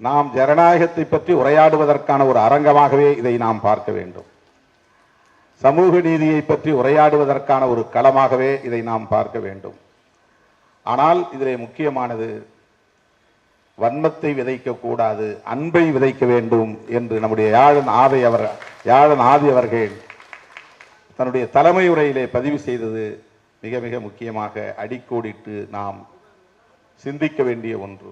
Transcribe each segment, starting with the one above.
நாம் ஜனநாயகத்தை பற்றி உரையாடுவதற்கான ஒரு அரங்கமாகவே இதை நாம் பார்க்க வேண்டும். சமூக நீதியை பற்றி உரையாடுவதற்கான ஒரு களமாகவே இதை நாம் பார்க்க வேண்டும். ஆனால் இதிலே முக்கியமானது வன்மத்தை விதைக்கக்கூடாது, அன்பை விதைக்க வேண்டும் என்று நம்முடைய யாழன் ஆதி அவர்கள் தன்னுடைய தலைமை உரையிலே பதிவு செய்தது மிக மிக முக்கியமாக அடிக்கோடிட்டு நாம் சிந்திக்க வேண்டிய ஒன்று.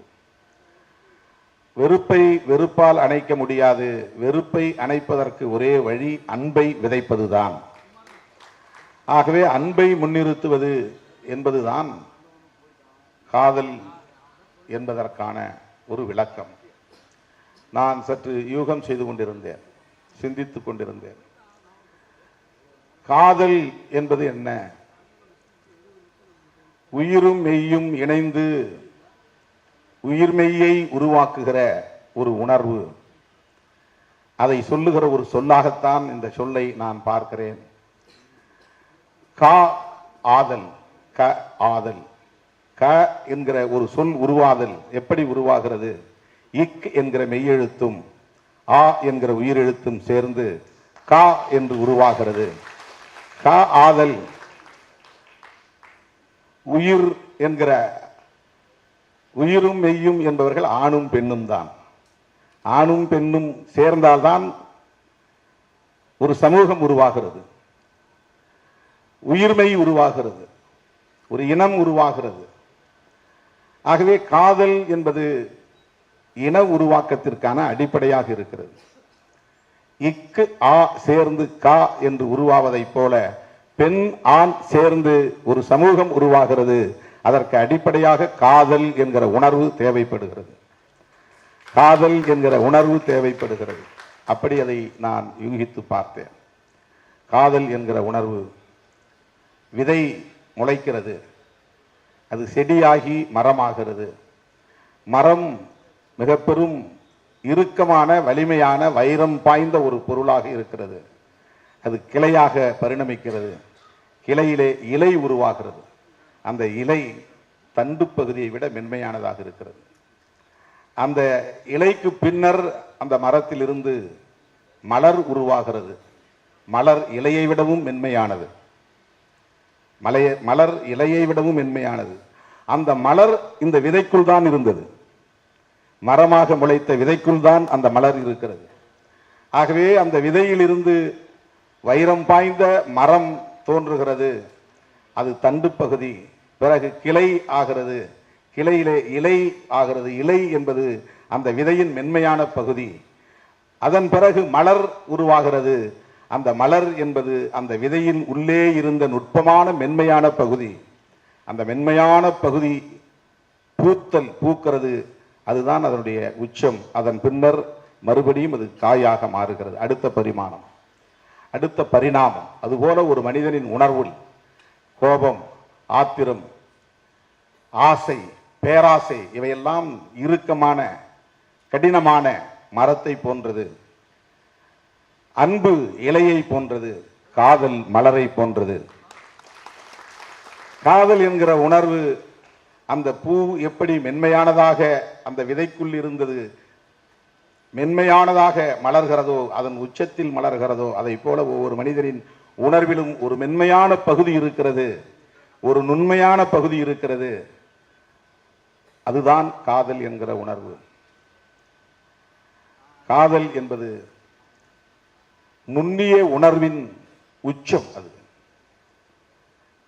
வெறுப்பை வெறுப்பால் அணைக்க முடியாது, வெறுப்பை அணைப்பதற்கு ஒரே வழி அன்பை விதைப்பதுதான். ஆகவே அன்பை முன்னிறுத்துவது என்பதுதான் காதல் என்பதற்கான ஒரு விளக்கம். நான் சற்று யூகம் செய்து கொண்டிருந்தேன், சிந்தித்துக் கொண்டிருந்தேன். காதல் என்பது என்ன? உயிரும் மெய்யும் இணைந்து உயிர்மெய்யை உருவாக்குகிற ஒரு உணர்வு. அதை சொல்லுகிற ஒரு சொல்லாகத்தான் இந்த சொல்லை நான் பார்க்கிறேன். ஆதல், க ஆதல். க என்கிற ஒரு சொல் உருவாதல் எப்படி உருவாகிறது? இக் என்கிற மெய்யெழுத்தும் ஆ என்கிற உயிரெழுத்தும் சேர்ந்து கா என்று உருவாகிறது. க ஆதல். உயிர் என்கிற உயிரும் மெய்யும் என்பவர்கள் ஆணும் பெண்ணும் தான். ஆணும் பெண்ணும் சேர்ந்தால்தான் ஒரு சமூகம் உருவாகிறது, உயிர்மெய் உருவாகிறது, ஒரு இனம் உருவாகிறது. ஆகவே காதல் என்பது இன உருவாக்கத்திற்கான அடிப்படையாக இருக்கிறது. இக்கு ஆ சேர்ந்து கா என்று உருவாவதை போல பெண் ஆண் சேர்ந்து ஒரு சமூகம் உருவாகிறது. அதற்கு அடிப்படையாக காதல் என்கிற உணர்வு தேவைப்படுகிறது. காதல் என்கிற உணர்வு தேவைப்படுகிறது. அப்படி அதை நான் யூகித்து பார்த்தேன். காதல் என்கிற உணர்வு, விதை முளைக்கிறது, அது செடியாகி மரமாகிறது. மரம் மிக பெரும் இறுக்கமான வலிமையான வைரம் பாய்ந்த ஒரு பொருளாக இருக்கிறது. அது கிளையாக பரிணமிக்கிறது. கிளையிலே இலை உருவாகிறது. அந்த இலை தண்டு பகுதியை விட மென்மையானதாக இருக்கிறது. அந்த இலைக்கு பின்னர் அந்த மரத்திலிருந்து மலர் உருவாகிறது. மலர் இலையை விடவும் மென்மையானது. மலர் இலையை விடவும் மென்மையானது. அந்த மலர் இந்த விதைக்குள் தான் இருந்தது. மரமாக முளைத்த விதைக்குள் தான் அந்த மலர் இருக்கிறது. ஆகவே அந்த விதையிலிருந்து வைரம் பாய்ந்த மரம் தோன்றுகிறது. அது தண்டு பகுதி. பிறகு கிளை ஆகிறது. கிளையிலே இலை ஆகிறது. இலை என்பது அந்த விதையின் மென்மையான பகுதி. அதன் பிறகு மலர் உருவாகிறது. அந்த மலர் என்பது அந்த விதையின் உள்ளே இருந்த நுட்பமான மென்மையான பகுதி. அந்த மென்மையான பகுதி பூக்கிறது. அதுதான் அதனுடைய உச்சம். அதன் பின்னர் மறுபடியும் அது காயாக மாறுகிறது. அடுத்த பரிமாணம், அடுத்த பரிணாமம். அதுபோல ஒரு மனிதனின் உணர்வுள் கோபம், ஆத்திரம், ஆசை, பேராசை இவையெல்லாம் இறுக்கமான கடினமான மரத்தை போன்றது. அன்பு இலையை போன்றது. காதல் மலரை போன்றது. காதல் என்கிற உணர்வு, அந்த பூ எப்படி மென்மையானதாக அந்த விதைக்குள் இருந்தது மென்மையானதாக மலர்கிறதோ, அதன் உச்சத்தில் மலர்கிறதோ, அதை போல ஒவ்வொரு மனிதரின் உணர்விலும் ஒரு மென்மையான பகுதி இருக்கிறது, ஒரு நுண்மையான பகுதி இருக்கிறது. அதுதான் காதல் என்கிற உணர்வு. காதல் என்பது நுண்ணிய உணர்வின் உச்சம்.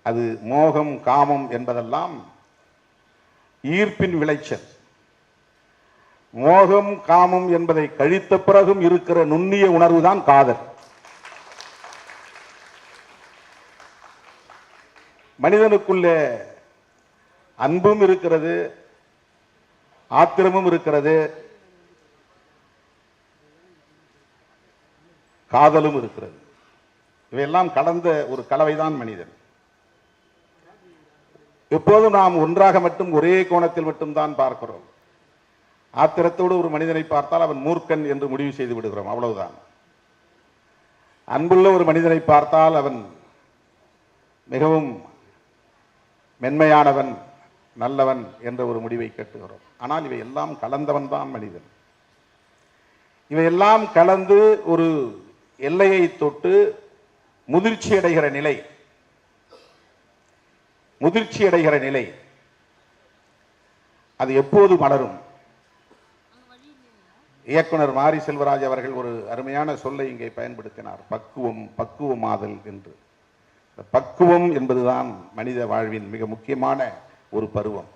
அது மோகம், காமம் என்பதெல்லாம் ஈர்ப்பின் விளைச்சல். மோகம், காமம் என்பதை கழித்த பிறகும் இருக்கிற நுண்ணிய உணர்வு தான் காதல். மனிதனுக்குள்ளே அன்பும் இருக்கிறது, ஆத்திரமும் இருக்கிறது, காதலும் இருக்கிறது. இவையெல்லாம் கலந்த ஒரு கலவைதான் மனிதன். எப்போதும் நாம் ஒன்றாக மட்டும் ஒரே கோணத்தில் மட்டும்தான் பார்க்கிறோம். ஆத்திரத்தோடு ஒரு மனிதனை பார்த்தால் அவன் மூர்க்கன் என்று முடிவு செய்து விடுகிறோம், அவ்வளவுதான். அன்புள்ள ஒரு மனிதனை பார்த்தால் அவன் மிகவும் மென்மையானவன், நல்லவன் என்ற ஒரு முடிவை கட்டுகிறோம். ஆனால் இவை எல்லாம் கலந்தவன் தான் மனிதன். இவையெல்லாம் கலந்து ஒரு எல்லையை தொட்டு முதிர்ச்சி அடைகிற நிலை அது எப்போது மலரும்? இயக்குனர் மாரி செல்வராஜ் அவர்கள் ஒரு அருமையான சொல்லை இங்கே பயன்படுத்தினார், பக்குவமாதல் என்று. பக்குவம் என்பதுதான் மனித வாழ்வின் மிக முக்கியமான ஒரு பருவம்.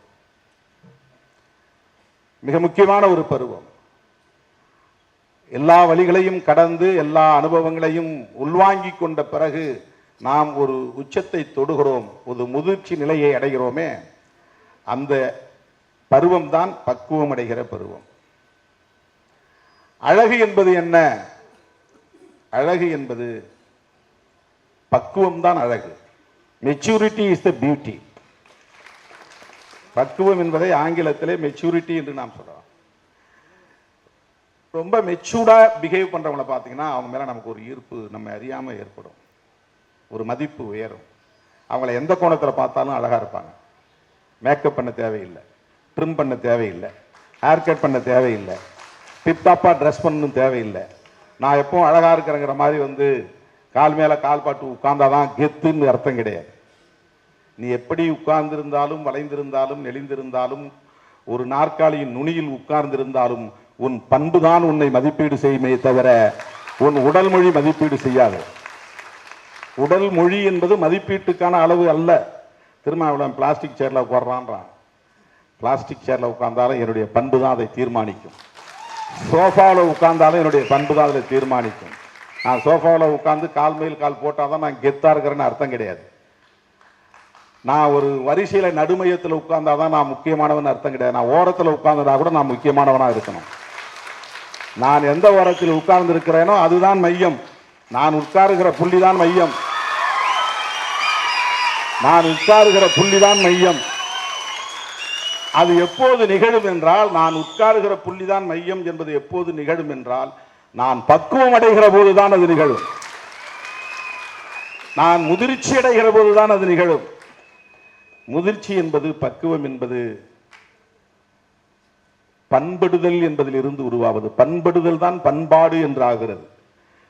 எல்லா வழிகளையும் கடந்து எல்லா அனுபவங்களையும் உள்வாங்கிக் கொண்ட பிறகு நாம் ஒரு உச்சத்தை தொடுகிறோம், ஒரு முதிர்ச்சி நிலையை அடைகிறோமே, அந்த பருவம் தான் பக்குவம் அடைகிற பருவம். அழகு என்பது என்ன? அழகு என்பது பக்குவம் தான் அழகு. Maturity is the beauty. பக்குவம் என்பதை ஆங்கிலத்திலே மெச்சூரிட்டி என்று நாம் சொல்றோம். ரொம்ப மெச்சூர்டா பிஹேவ் பண்றவங்களை பார்த்தீங்கன்னா அவங்க மேல நமக்கு ஒரு ஈர்ப்பு நம்ம அறியாம ஏற்படும், ஒரு மதிப்பு உயரும். அவங்கள எந்த கோணத்தில் பார்த்தாலும் அழகா இருப்பாங்க. மேக்கப் பண்ண தேவையில்லை, ட்ரிம் பண்ண தேவையில்லை, ஹேர் கட் பண்ண தேவையில்லை, டிப்டாப்பா ட்ரெஸ் பண்ணணும் தேவையில்லை. நான் எப்பவும் அழகா இருக்கிறேங்கிற மாதிரி கால் மேல கால் பாட்டு உட்கார்ந்தாதான் கெத்துன்னு அர்த்தம் கிடையாது. நீ எப்படி உட்கார்ந்திருந்தாலும், வளைந்திருந்தாலும், நெளிந்திருந்தாலும், ஒரு நாற்காலியின் நுனியில் உட்கார்ந்திருந்தாலும் உன் பண்புதான் உன்னை மதிப்பீடு செய்யுமே தவிர உன் உடல் மொழி மதிப்பீடு செய்யாது. உடல் மொழி என்பது மதிப்பீட்டுக்கான அளவு அல்ல. திருமாவளவன் பிளாஸ்டிக் சேர்ல உட்கார்றான்றான். பிளாஸ்டிக் சேர்ல உட்கார்ந்தாலும் என்னுடைய பண்பு தான் அதை தீர்மானிக்கும். சோஃபாவில் உட்கார்ந்தாலும் என்னுடைய பண்பு தான் அதை தீர்மானிக்கும். நான் சோஃபாவில் உட்கார்ந்து கால் மேல் கால் போட்டாதான் நான் கெத்தா இருக்கிறேன்னு அர்த்தம் கிடையாது. நான் ஒரு வரிசையில நடுமையத்தில் உட்கார்ந்தாதான் நான் முக்கியமானவன் அர்த்தம் கிடையாது. நான் ஓரத்தில் உட்கார்ந்ததா கூட நான் முக்கியமானவனா இருக்கணும். நான் எந்த ஓரத்தில் உட்கார்ந்து இருக்கிறேனோ அதுதான் மையம். நான் உட்காருகிற புள்ளிதான் மையம். அது எப்போது நிகழும் என்றால், நான் உட்காருகிற புள்ளிதான் மையம் என்பது எப்போது நிகழும் என்றால், நான் பக்குவம் அடைகிற போதுதான் அது நிகழும். நான் முதிர்ச்சி அடைகிற போதுதான் அது நிகழும். முதிர்ச்சி என்பது, பக்குவம் என்பது பண்படுதல் என்பதில் இருந்து உருவாவது. பண்படுதல் தான் பண்பாடு என்று ஆகிறது.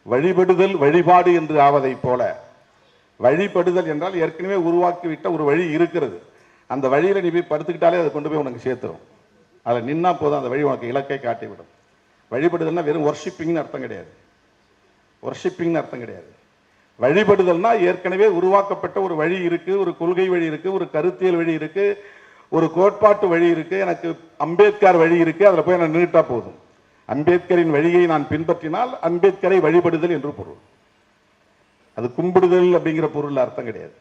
வழிபடுதல் வழிபாடு என்று ஆவதை போல, வழிபடுதல் என்றால் ஏற்கனவே உருவாக்கிவிட்ட ஒரு வழி இருக்கிறது. அந்த வழியில நீ போய் படுத்துக்கிட்டாலே அதை கொண்டு போய் உனக்கு சேர்த்துரும். அதை நின்னா போதும், அந்த வழி உனக்கு இலக்கை காட்டிவிடும். வழிபடுதல்னா வெறும் ஒர்ஷிப்பிங்னு அர்த்தம் கிடையாது. வழிபடுதல்னா ஏற்கனவே உருவாக்கப்பட்ட ஒரு வழி இருக்கு, ஒரு கொள்கை வழி இருக்கு, ஒரு கருத்தியல் வழி இருக்கு, ஒரு கோட்பாட்டு வழி இருக்கு. எனக்கு அம்பேத்கர் வழி இருக்கு, அதுல போய் நான் நின்றுட்டா போதும். அம்பேத்கரின் வழியை நான் பின்பற்றினால் அம்பேத்கரை வழிபடுதல் என்று பொருள். அது கும்பிடுதல் அப்படிங்கிற பொருள் அர்த்தம் கிடையாது.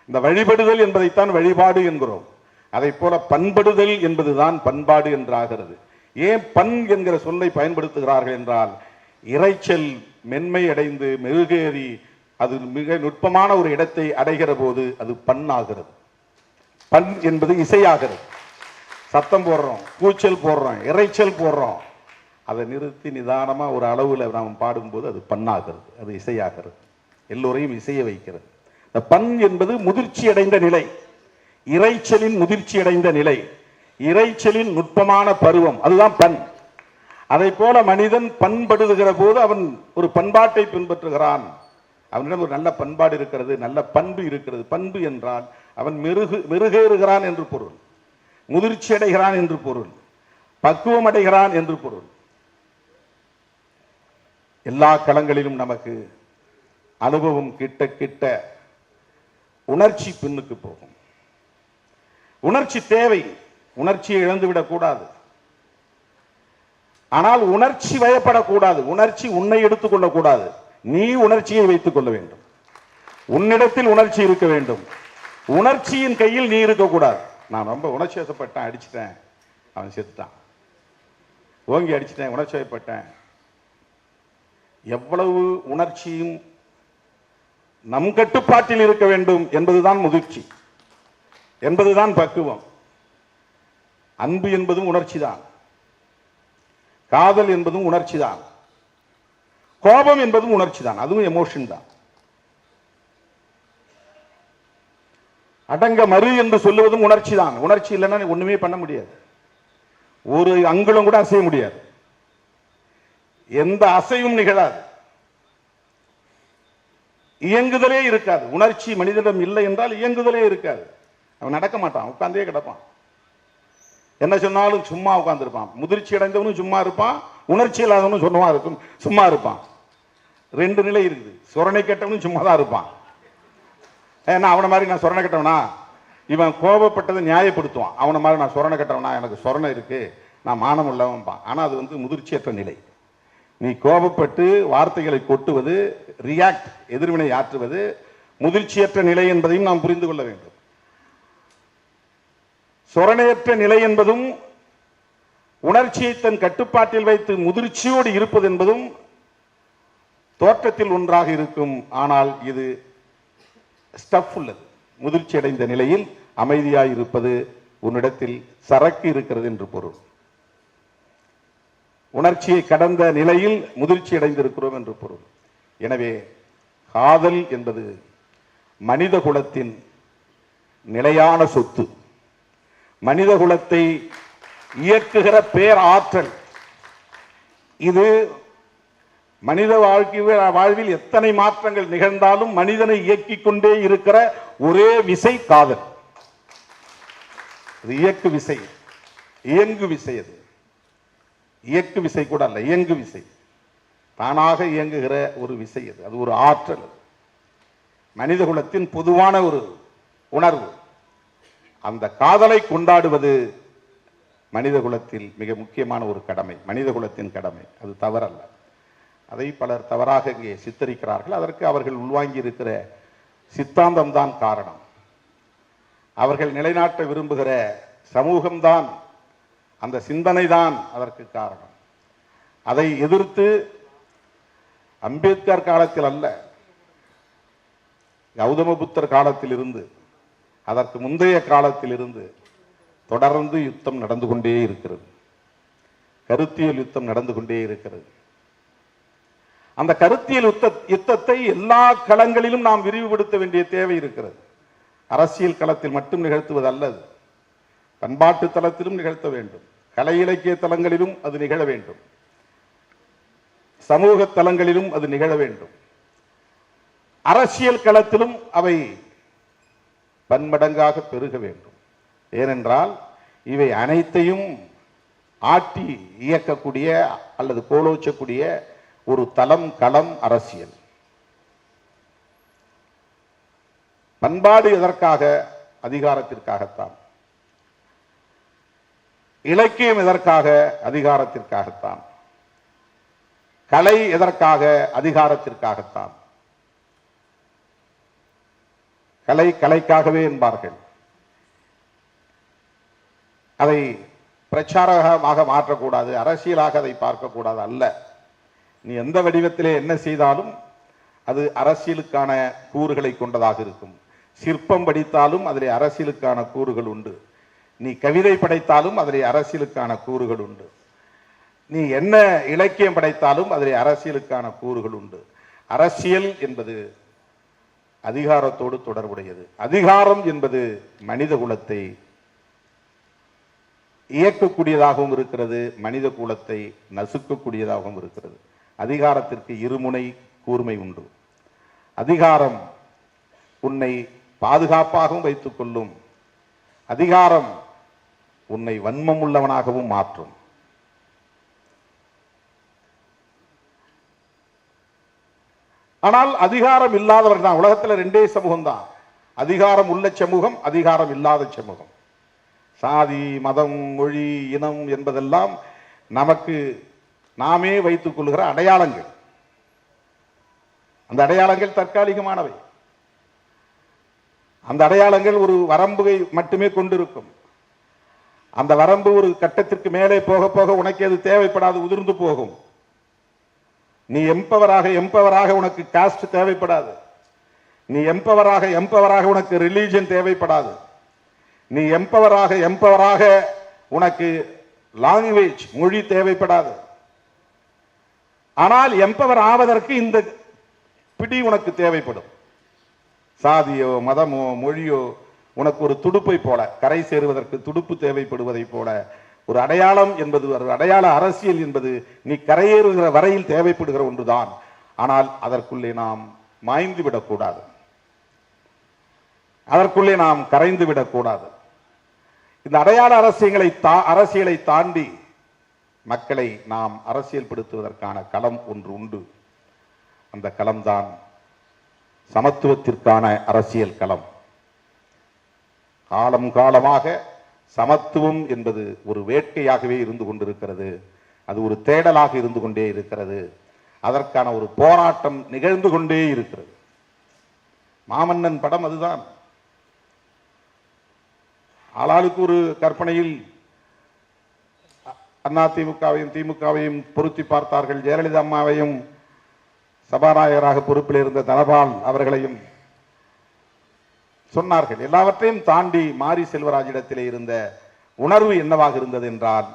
இந்த வழிபடுதல் என்பதைத்தான் வழிபாடு என்கிறோம். அதை போல பண்படுதல் என்பதுதான் பண்பாடு என்றாகிறது. ஏன் பண் என்கிற சொல்லை பயன்படுத்துகிறார்கள் என்றால், இறைச்சல் மென்மை அடைந்து மெருகேறி அது மிக நுட்பமான ஒரு இடத்தை அடைகிற போது அது பண் ஆகிறது. பண் என்பது இசையாகிறது. சத்தம் போடுறோம், கூச்சல் போடுறோம், இறைச்சல் போடுறோம், அதை நிறுத்தி நிதானமா ஒரு அளவுல நாம் பாடும்போது அது பண்ணாகிறது, அது இசையாகிறது, எல்லோரையும் இசைய வைக்கிறது. இந்த பண் என்பது முதிர்ச்சி அடைந்த நிலை, இறைச்சலின் முதிர்ச்சி அடைந்த நிலை, இறைச்சலின் நுட்பமான பருவம், அதுதான் பண். அதை போல மனிதன் பண்படுகிற போது அவன் ஒரு பண்பாட்டை பின்பற்றுகிறான். அவனிடம் ஒரு நல்ல பண்பாடு இருக்கிறது, நல்ல பண்பு இருக்கிறது. பண்பு என்றால் அவன் மெருகேறுகிறான் என்று பொருள், முதிர்ச்சி அடைகிறான் என்று பொருள், பக்குவம் அடைகிறான் என்று பொருள். எல்லா களங்களிலும் நமக்கு அனுபவம் கிட்ட கிட்ட உணர்ச்சி பின்னுக்கு போகும். உணர்ச்சி தேவை, உணர்ச்சியை இழந்துவிடக் கூடாது. ஆனால் உணர்ச்சி வயப்படக்கூடாது. உணர்ச்சி உன்னை எடுத்துக் கொள்ளக்கூடாது. நீ உணர்ச்சியை வைத்துக் கொள்ள வேண்டும். உன்னிடத்தில் உணர்ச்சி இருக்க வேண்டும். உணர்ச்சியின் கையில் நீ இருக்கக்கூடாது. நான் ரொம்ப உணர்ச்சி வசப்பட்டேன், அடிச்சிட்டேன், அவன் செத்துட்டான். ஓங்கி அடிச்சிட்டேன், உணர்ச்சி வயப்பட்டேன். எவ்வளவு உணர்ச்சியும் நம் கட்டுப்பாட்டில் இருக்க வேண்டும் என்பதுதான் முதிர்ச்சி, என்பதுதான் பக்குவம். அன்பு என்பதும் உணர்ச்சி தான், காதல் என்பதும் உணர்ச்சி தான், கோபம் என்பதும் உணர்ச்சி தான், அதுவும் எமோஷன் தான். அடங்க மறு என்று சொல்லுவதும் உணர்ச்சி தான். உணர்ச்சி இல்லைன்னா ஒண்ணுமே பண்ண முடியாது, ஒரு அங்குலம் கூட அசைய முடியாது. எந்த அசைவும் நிகழாது, இயங்குதலே இருக்காது. உணர்ச்சி மனிதனிடம் இல்லை என்றால் இயங்குதலே இருக்காது. அவன் நடக்க மாட்டான், உட்கார்ந்தே கிடப்பான். என்ன சொன்னாலும் சும்மா உட்கார்ந்துருப்பான். முதிர்ச்சி அடைந்தவனும் சும்மா இருப்பான், உணர்ச்சி இல்லாதவனும் சும்மா இருப்பான். ரெண்டு நிலை இருக்குது. சொரணை கெட்டவனும் சும்மா தான் இருப்பான். ஏன்னா அவனை மாதிரி நான் சொரணை கெட்டவனா, இவன் கோபப்பட்டதை நியாயப்படுத்துவான். அவனை மாதிரி நான் சொரணை கெட்டவனா, எனக்கு சொரணை இருக்கு, நான் மானம் உள்ளவன்பான். ஆனால் அது முதிர்ச்சியற்ற நிலை. நீ கோபப்பட்டு வார்த்தைகளை கொட்டுவது, ரியாக்ட், எதிர்வினை ஆற்றுவது முதிர்ச்சியற்ற நிலை என்பதையும் நாம் புரிந்து கொள்ள வேண்டும். சொரணையற்ற நிலை என்பதும் உணர்ச்சியை தன் கட்டுப்பாட்டில் வைத்து முதிர்ச்சியோடு இருப்பது என்பதும் தோற்றத்தில் ஒன்றாக இருக்கும். ஆனால் இது ஸ்டஃப் உள்ளது. முதிர்ச்சி அடைந்த நிலையில் அமைதியாய் இருப்பது, உன்னிடத்தில் சரக்கு இருக்கிறது என்று பொருள். உணர்ச்சியை கடந்த நிலையில் முதிர்ச்சி அடைந்திருக்கிறோம் என்று பொருள். எனவே காதல் என்பது மனித குலத்தின் நிலையான சொத்து, மனித குலத்தை இயக்குகிற பேராற்றல். இது மனித வாழ்வில் எத்தனை மாற்றங்கள் நிகழ்ந்தாலும் மனிதனை இயக்கிக் கொண்டே இருக்கிற ஒரே விசை காதல். இது இயக்கு விசை, இயங்கு விசை. அது இயக்கு விசை கூட அல்ல, இயங்கு விசை. தானாக இயங்குகிற ஒரு விசை. அது ஒரு ஆற்றல். மனித குலத்தின் பொதுவான ஒரு உணர்வு. அந்த காதலை கொண்டாடுவது மனித குலத்தில் மிக முக்கியமான ஒரு கடமை, மனித குலத்தின் கடமை. அது தவறல்ல. அதை பலர் தவறாக இங்கே சித்தரிக்கிறார்கள். அதற்கு அவர்கள் உள்வாங்கி இருக்கிற சித்தாந்தம் தான் காரணம். அவர்கள் நிலைநாட்ட விரும்புகிற சமூகம்தான், அந்த சிந்தனை தான் அதற்கு காரணம். அதை எதிர்த்து அம்பேத்கர் காலத்தில் அல்ல, கௌதம புத்தர் காலத்தில் இருந்து, அதற்கு முந்தைய காலத்தில் இருந்து தொடர்ந்து யுத்தம் நடந்து கொண்டே இருக்கிறது. கருத்தியல் யுத்தம் நடந்து கொண்டே இருக்கிறது. அந்த கருத்தியல் யுத்தத்தை எல்லா களங்களிலும் நாம் விரிவுபடுத்த வேண்டிய தேவை இருக்கிறது. அரசியல் களத்தில் மட்டும் நிகழ்த்துவது அல்லது, பண்பாட்டு தளத்திலும் நிகழ்த்த வேண்டும், கலை இலக்கிய தலங்களிலும் அது நிகழ வேண்டும், சமூக தலங்களிலும் அது நிகழ வேண்டும். அரசியல் களத்திலும் அவை பன்மடங்காக பெருக வேண்டும். ஏனென்றால் இவை அனைத்தையும் ஆட்டி இயக்கக்கூடிய அல்லது கோலோச்சக்கூடிய ஒரு தளம், களம் அரசியல். பண்பாடு எதற்காக? அதிகாரத்திற்காகத்தான். இலக்கியம் எதற்காக? அதிகாரத்திற்காகத்தான். கலை எதற்காக? அதிகாரத்திற்காகத்தான். கலை கலைக்காகவே என்பார்கள். அதை பிரச்சாரமாக மாற்றக்கூடாது, அரசியலாக அதை பார்க்கக்கூடாது அல்ல. நீ எந்த வடிவத்திலே என்ன செய்தாலும் அது அரசியலுக்கான கூறுகளை கொண்டதாக இருக்கும். சிற்பம் படித்தாலும் அதிலே அரசியலுக்கான கூறுகள் உண்டு. நீ கவிதை படைத்தாலும் அதிலே அரசியலுக்கான கூறுகள் உண்டு. நீ என்ன இலக்கியம் படைத்தாலும் அதிலே அரசியலுக்கான கூறுகள் உண்டு. அரசியல் என்பது அதிகாரத்தோடு தொடர்புடையது. அதிகாரம் என்பது மனித குலத்தை இயக்கக்கூடியதாகவும் இருக்கிறது, மனித குலத்தை நசுக்கக்கூடியதாகவும் இருக்கிறது. அதிகாரத்திற்கு இருமுனை கூர்மை உண்டு. அதிகாரம் உன்னை பாதுகாப்பாகவும் வைத்துக் கொள்ளும், அதிகாரம் உன்னை வன்மம் உள்ளவனாகவும் மாற்றும். ஆனால் அதிகாரம் இல்லாதவர்கள் தான் உலகத்தில் ரெண்டே சமூகம் தான், அதிகாரம் உள்ள சமூகம், அதிகாரம் இல்லாத சமூகம். சாதி, மதம், மொழி, இனம் என்பதெல்லாம் நமக்கு நாமே வைத்துக் கொள்கிற அடையாளங்கள். அந்த அடையாளங்கள் தற்காலிகமானவை. அந்த அடையாளங்கள் ஒரு வரம்பை மட்டுமே கொண்டிருக்கும். அந்த வரம்பு ஒரு கட்டத்திற்கு மேலே போக போக உனக்கு அது தேவைப்படாது, உதிர்ந்து போகும். நீ எம்பவராக உனக்கு காஸ்ட் தேவைப்படாது. நீ எம்பவராக உனக்கு ரிலீஜன் தேவைப்படாது. நீ எம்பவராக உனக்கு லாங்குவேஜ், மொழி தேவைப்படாது. ஆனால் எம்பவர் ஆவதற்கு இந்த பிடி உனக்கு தேவைப்படும். சாதியோ, மதமோ, மொழியோ உனக்கு ஒரு துடுப்பை போல, கரை சேருவதற்கு துடுப்பு தேவைப்படுவதை போல ஒரு அடையாளம் என்பது, ஒரு அடையாள அரசியல் என்பது நீ கரையேறுகிற வரையில் தேவைப்படுகிற ஒன்றுதான். ஆனால் அதற்குள்ளே நாம் மாய்ந்து விடக்கூடாது, அதற்குள்ளே நாம் கரைந்து விடக்கூடாது. இந்த அடையாள அரசியலை தாண்டி மக்களை நாம் அரசியல்படுத்துவதற்கான களம் ஒன்று உண்டு. அந்த களம்தான் சமத்துவத்திற்கான அரசியல் களம். காலம் காலமாக சமத்துவம் என்பது ஒரு வேட்கையாகவே இருந்து கொண்டிருக்கிறது. அது ஒரு தேடலாக இருந்து கொண்டே இருக்கிறது. அதற்கான ஒரு போராட்டம் நிகழ்ந்து கொண்டே இருக்கிறது. மாமன்னன் படம் அதுதான். ஆளாளுக்கு ஒரு கற்பனையில் அதிமுகவையும் திமுகவையும் பொருத்தி பார்த்தார்கள். ஜெயலலிதா அம்மாவையும் சபாநாயகராக பொறுப்பில் இருந்த தனபால் அவர்களையும் சொன்னார்கள். எல்லாவற்றையும் தாண்டி மாரி செல்வராஜிடத்திலே இருந்த உணர்வு என்னவாக இருந்தது என்றால்,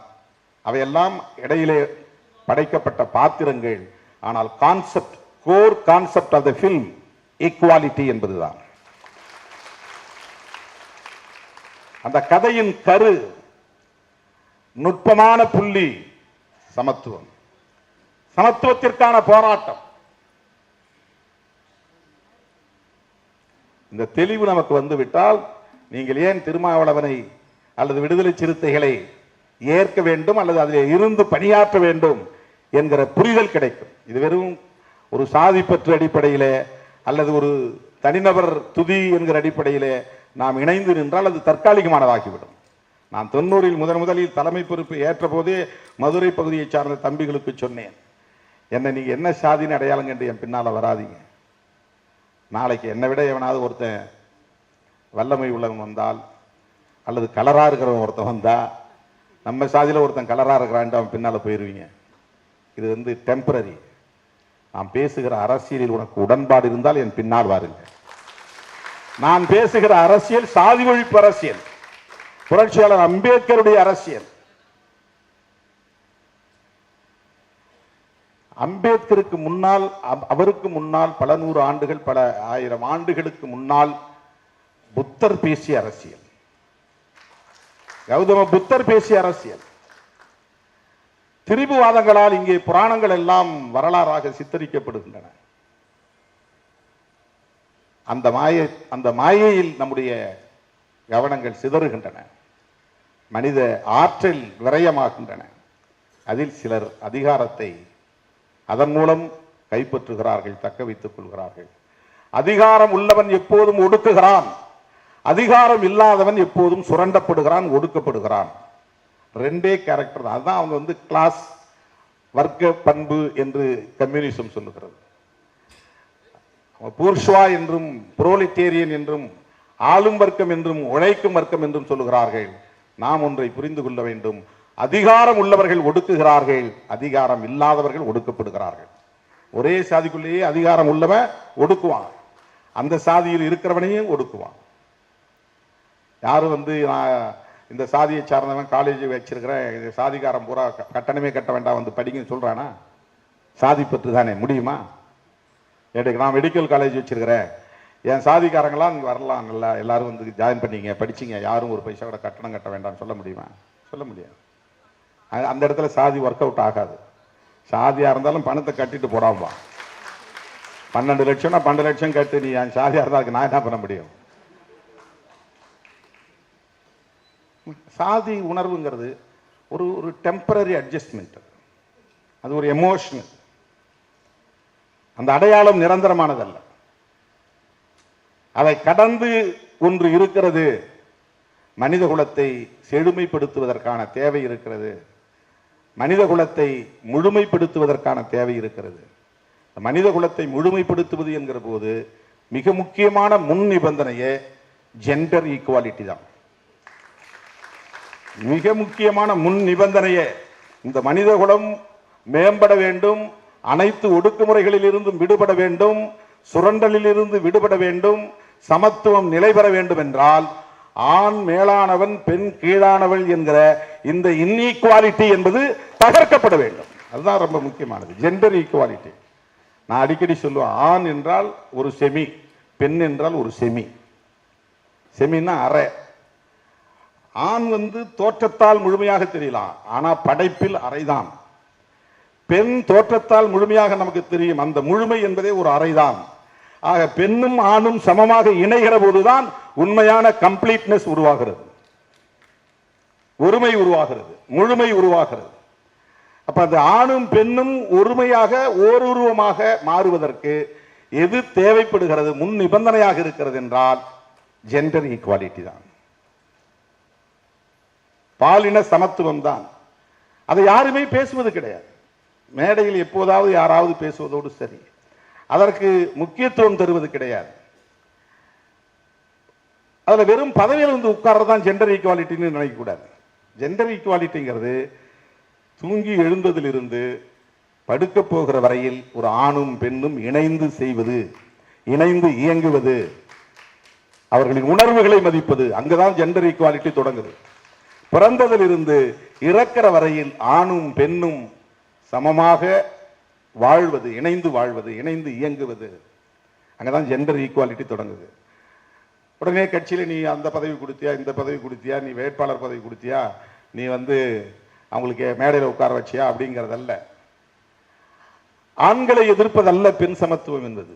அவையெல்லாம் இடையிலே படைக்கப்பட்ட பாத்திரங்கள். ஆனால் concept, core concept of the film equality என்பதுதான். அந்த கதையின் கரு, நுட்பமான புள்ளி சமத்துவம், சமத்துவத்திற்கான போராட்டம். இந்த தெளிவு நமக்கு வந்துவிட்டால் நீங்கள் ஏன் திருமாவளவனை அல்லது விடுதலை சிறுத்தைகளை ஏற்க வேண்டும் அல்லது அதில் இருந்து பணியாற்ற வேண்டும் என்கிற புரிதல் கிடைக்கும். இது வெறும் ஒரு சாதி பற்று அடிப்படையிலே அல்லது ஒரு தனிநபர் துதி என்கிற அடிப்படையிலே நாம் இணைந்து நின்றால் அது தற்காலிகமானதாகிவிடும். நான் 90-இல் முதலில் தலைமை பொறுப்பு ஏற்ற போதே மதுரை பகுதியை சார்ந்த தம்பிகளுக்கு சொன்னேன், என்ன நீங்க என்ன சாதின்னு அடையாளம் கண்டு என் பின்னால வராதிங்க. நாளைக்கு என்னை விட எவனாவது ஒருத்தன் வல்லமை உள்ளவன் வந்தால் அல்லது கலரா இருக்கிறவன் ஒருத்தன் வந்தா, நம்ம சாதியில ஒருத்தன் கலரா இருக்கிறான்ட்டு அவன் பின்னால போயிருவீங்க. இது டெம்பரரி. நான் பேசுகிற அரசியலில் உனக்கு உடன்பாடு இருந்தால் என் பின்னால் வாருங்க. நான் பேசுகிற அரசியல் சாதி ஒழிப்பு அரசியல், புரட்சியாளர் அம்பேத்கருடைய அரசியல். அம்பேத்கருக்கு முன்னால், அவருக்கு முன்னால் பல நூறு ஆண்டுகள், பல ஆயிரம் ஆண்டுகளுக்கு முன்னால் புத்தர் பேசிய அரசியல், கௌதம புத்தர் பேசிய அரசியல். திரிபுவாதங்களால் இங்கே புராணங்கள் எல்லாம் வரலாறாக சித்தரிக்கப்படுகின்றன. அந்த மாயையில் நம்முடைய கவனங்கள் சிதறுகின்றன, மனித ஆற்றல் விரயமாகின்றன. அதில் சிலர் அதிகாரத்தை அதன் மூலம் கைப்பற்றுகிறார்கள், தக்க வைத்துக் கொள்கிறார்கள். அதிகாரம் உள்ளவன் எப்போதும் ஒடுக்குகிறான், அதிகாரம் இல்லாதவன் எப்போதும் சுரண்டப்படுகிறான், ஒடுக்கப்படுகிறான். ரெண்டே கேரக்டர் தான். அதுதான் அவங்க கிளாஸ், வர்க்க பண்பு என்று கம்யூனிசம் சொல்லுகிறது. பூர்ஷ்வா என்றும் புரோலிட்டேரியன் என்றும் ஆளும் வர்க்கம் என்றும் உழைக்கும் வர்க்கம் என்றும் சொல்லுகிறார்கள். நாம் ஒன்றை புரிந்து கொள்ள வேண்டும், அதிகாரம் உள்ளவர்கள் ஒடுக்குகிறார்கள், அதிகாரம் இல்லாதவர்கள் ஒடுக்கப்படுகிறார்கள். ஒரே சாதிக்குள்ளேயே அதிகாரம் உள்ளவன் ஒடுக்குவான், அந்த சாதியில் இருக்கிறவனையும் ஒடுக்குவான். யாரும் நான் இந்த சாதியை சார்ந்தவன் காலேஜ் வச்சிருக்கிறேன், இந்த சாதிகாரம் பூரா கட்டணமே கட்ட வேண்டாம் படிங்கன்னு சொல்றானா? சாதி பற்று தானே, முடியுமா? நான் மெடிக்கல் காலேஜ் வச்சிருக்கிறேன், என் சாதிக்காரங்களாம் இங்கே வரலாம், நல்லா எல்லாரும் ஜாயின் பண்ணிங்க, படிச்சிங்க, யாரும் ஒரு பைசா கூட கட்டணம் கட்ட வேண்டாம்னு சொல்ல முடியுமா? சொல்ல முடியாது. அந்த இடத்துல சாதி ஒர்க் அவுட் ஆகாது. சாதியா இருந்தாலும் பணத்தை கட்டிட்டு போடாமா. 12 லட்சம்னா 12 லட்சம் கட்டு, நீ என் சாதியா இருந்தா நான் என்ன பண்ண முடியும்? சாதி உணர்வுங்கிறது ஒரு டெம்பரரி அட்ஜஸ்ட்மெண்ட், அது ஒரு எமோஷனல். அந்த அடையாளம் நிரந்தரமானதல்ல, அதை கடந்து ஒன்று இருக்கிறது. மனித குலத்தை செழுமைப்படுத்துவதற்கான தேவை இருக்கிறது, மனித குலத்தை முழுமைப்படுத்துவதற்கான தேவை இருக்கிறது. மனித குலத்தை முழுமைப்படுத்துவது என்கிற போது மிக முக்கியமான முன் நிபந்தனையே ஜெண்டர் ஈக்குவாலிட்டி தான். மிக முக்கியமான முன் நிபந்தனையே இந்த மனித குலம் மேம்பட வேண்டும், அனைத்து ஒடுக்குமுறைகளில் இருந்தும் விடுபட வேண்டும், சுரண்டலில் இருந்து விடுபட வேண்டும், சமத்துவம் நிலை பெற வேண்டும் என்றால் ஆண் மேலானவன் பெண் கீழானவள் என்கிற இந்த இன்ஈக்குவாலிட்டி என்பது தகர்க்கப்பட வேண்டும். அதுதான் ரொம்ப முக்கியமானது, ஜெண்டர் ஈக்குவாலிட்டி. நான் அடிக்கடி சொல்லுவேன், ஆண் என்றால் ஒரு செமி, பெண் என்றால் ஒரு செமி. செமின்னா அரை. ஆண் தோற்றத்தால் முழுமையாக தெரியலாம், ஆனா படைப்பில் அறைதான். பெண் தோற்றத்தால் முழுமையாக நமக்கு தெரியும், அந்த முழுமை என்பதே ஒரு அறைதான். ஆக பெண்ணும் ஆணும் சமமாக இணைகிற போதுதான் உண்மையான கம்ப்ளீட்னஸ் உருவாகிறது, ஒருமை உருவாகிறது, முழுமை உருவாகிறது. அப்ப அந்த ஆணும் பெண்ணும் ஒருமையாக ஓருருவமாக மாறுவதற்கு எது தேவைப்படுகிறது, முன் நிபந்தனையாக இருக்கிறது என்றால் ஜெண்டர் ஈக்குவாலிட்டி தான், பாலின சமத்துவம் தான். அதை யாருமே பேசுவது கிடையாது. மேடையில் எப்போதாவது யாராவது பேசுவதோடு சரி, அதற்கு முக்கியத்துவம் தருவது கிடையாது. அதுல வெறும் பதவியில் உட்கார்றதான் ஜெண்டர் ஈக்குவாலிட்டின்னு நினைக்க கூடாது. ஜெண்டர் ஈக்குவாலிட்டிங்கிறது தூங்கி எழுந்ததிலிருந்து படுக்க போகிற வரையில் ஒரு ஆணும் பெண்ணும் இணைந்து செய்வது, இணைந்து இயங்குவது, அவர்களின் உணர்வுகளை மதிப்பது, அங்குதான் ஜெண்டர் ஈக்குவாலிட்டி தொடங்குது. பிறந்ததிலிருந்து இறக்கிற வரையில் ஆணும் பெண்ணும் சமமாக வாழ்வது, இணைந்து வாழ்வது, இணைந்து இயங்குவது, அங்கதான் ஜெண்டர் ஈக்குவாலிட்டி தொடங்குது. உடனே கட்சியில நீ அந்த பதவி கொடுத்தியா, இந்த பதவி கொடுத்தியா, நீ வேட்பாளர் பதவி கொடுத்தியா, நீ அவங்களுக்கு மேடையில் உட்கார வச்சியா அப்படிங்கிறதல்ல. ஆண்களை எதிர்ப்பதல்ல பெண் சமத்துவம் என்பது,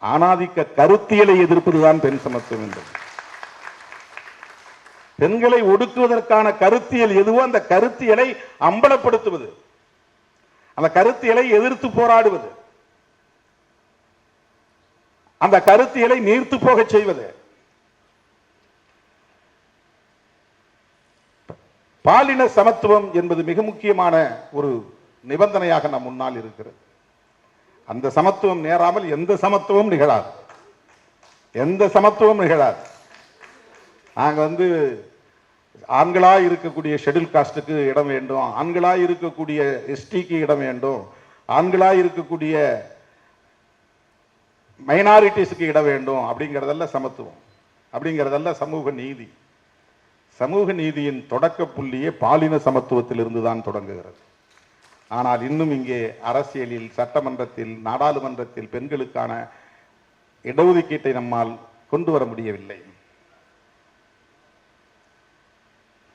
ஆணாதிக்க கருத்தியலை எதிர்ப்பதுதான் பெண் சமத்துவம் என்பது. பெண்களை ஒடுக்குவதற்கான கருத்தியல் எதுவோ அந்த கருத்தியலை அம்பலப்படுத்துவது, அந்த கருத்தியலை எதிர்த்து போராடுவது, அந்த கருத்தியலை நீர்த்து போக செய்வது. பாலின சமத்துவம் என்பது மிக முக்கியமான ஒரு நிபந்தனையாக நம் முன்னால் இருக்கிறது. அந்த சமத்துவம் நேராமல் எந்த சமத்துவம் நிகழாது, எந்த சமத்துவம் நிகழாது. நாங்க ஆண்களாய் இருக்கக்கூடிய ஷெட்யூல் காஸ்டுக்கு இடம் வேண்டும், ஆண்களாய் இருக்கக்கூடிய எஸ்டிக்கு இடம் வேண்டும், ஆண்களாய் இருக்கக்கூடிய மைனாரிட்டிஸுக்கு இடம் வேண்டும் அப்படிங்கிறதல்ல சமத்துவம், அப்படிங்கிறதல்ல சமூக நீதி. சமூக நீதியின் தொடக்க புள்ளியே பாலின சமத்துவத்தில் இருந்துதான் தொடங்குகிறது. ஆனால் இன்னும் இங்கே அரசியலில், சட்டமன்றத்தில், நாடாளுமன்றத்தில் பெண்களுக்கான இடஒதுக்கீட்டை நம்மால் கொண்டு வர முடியவில்லை.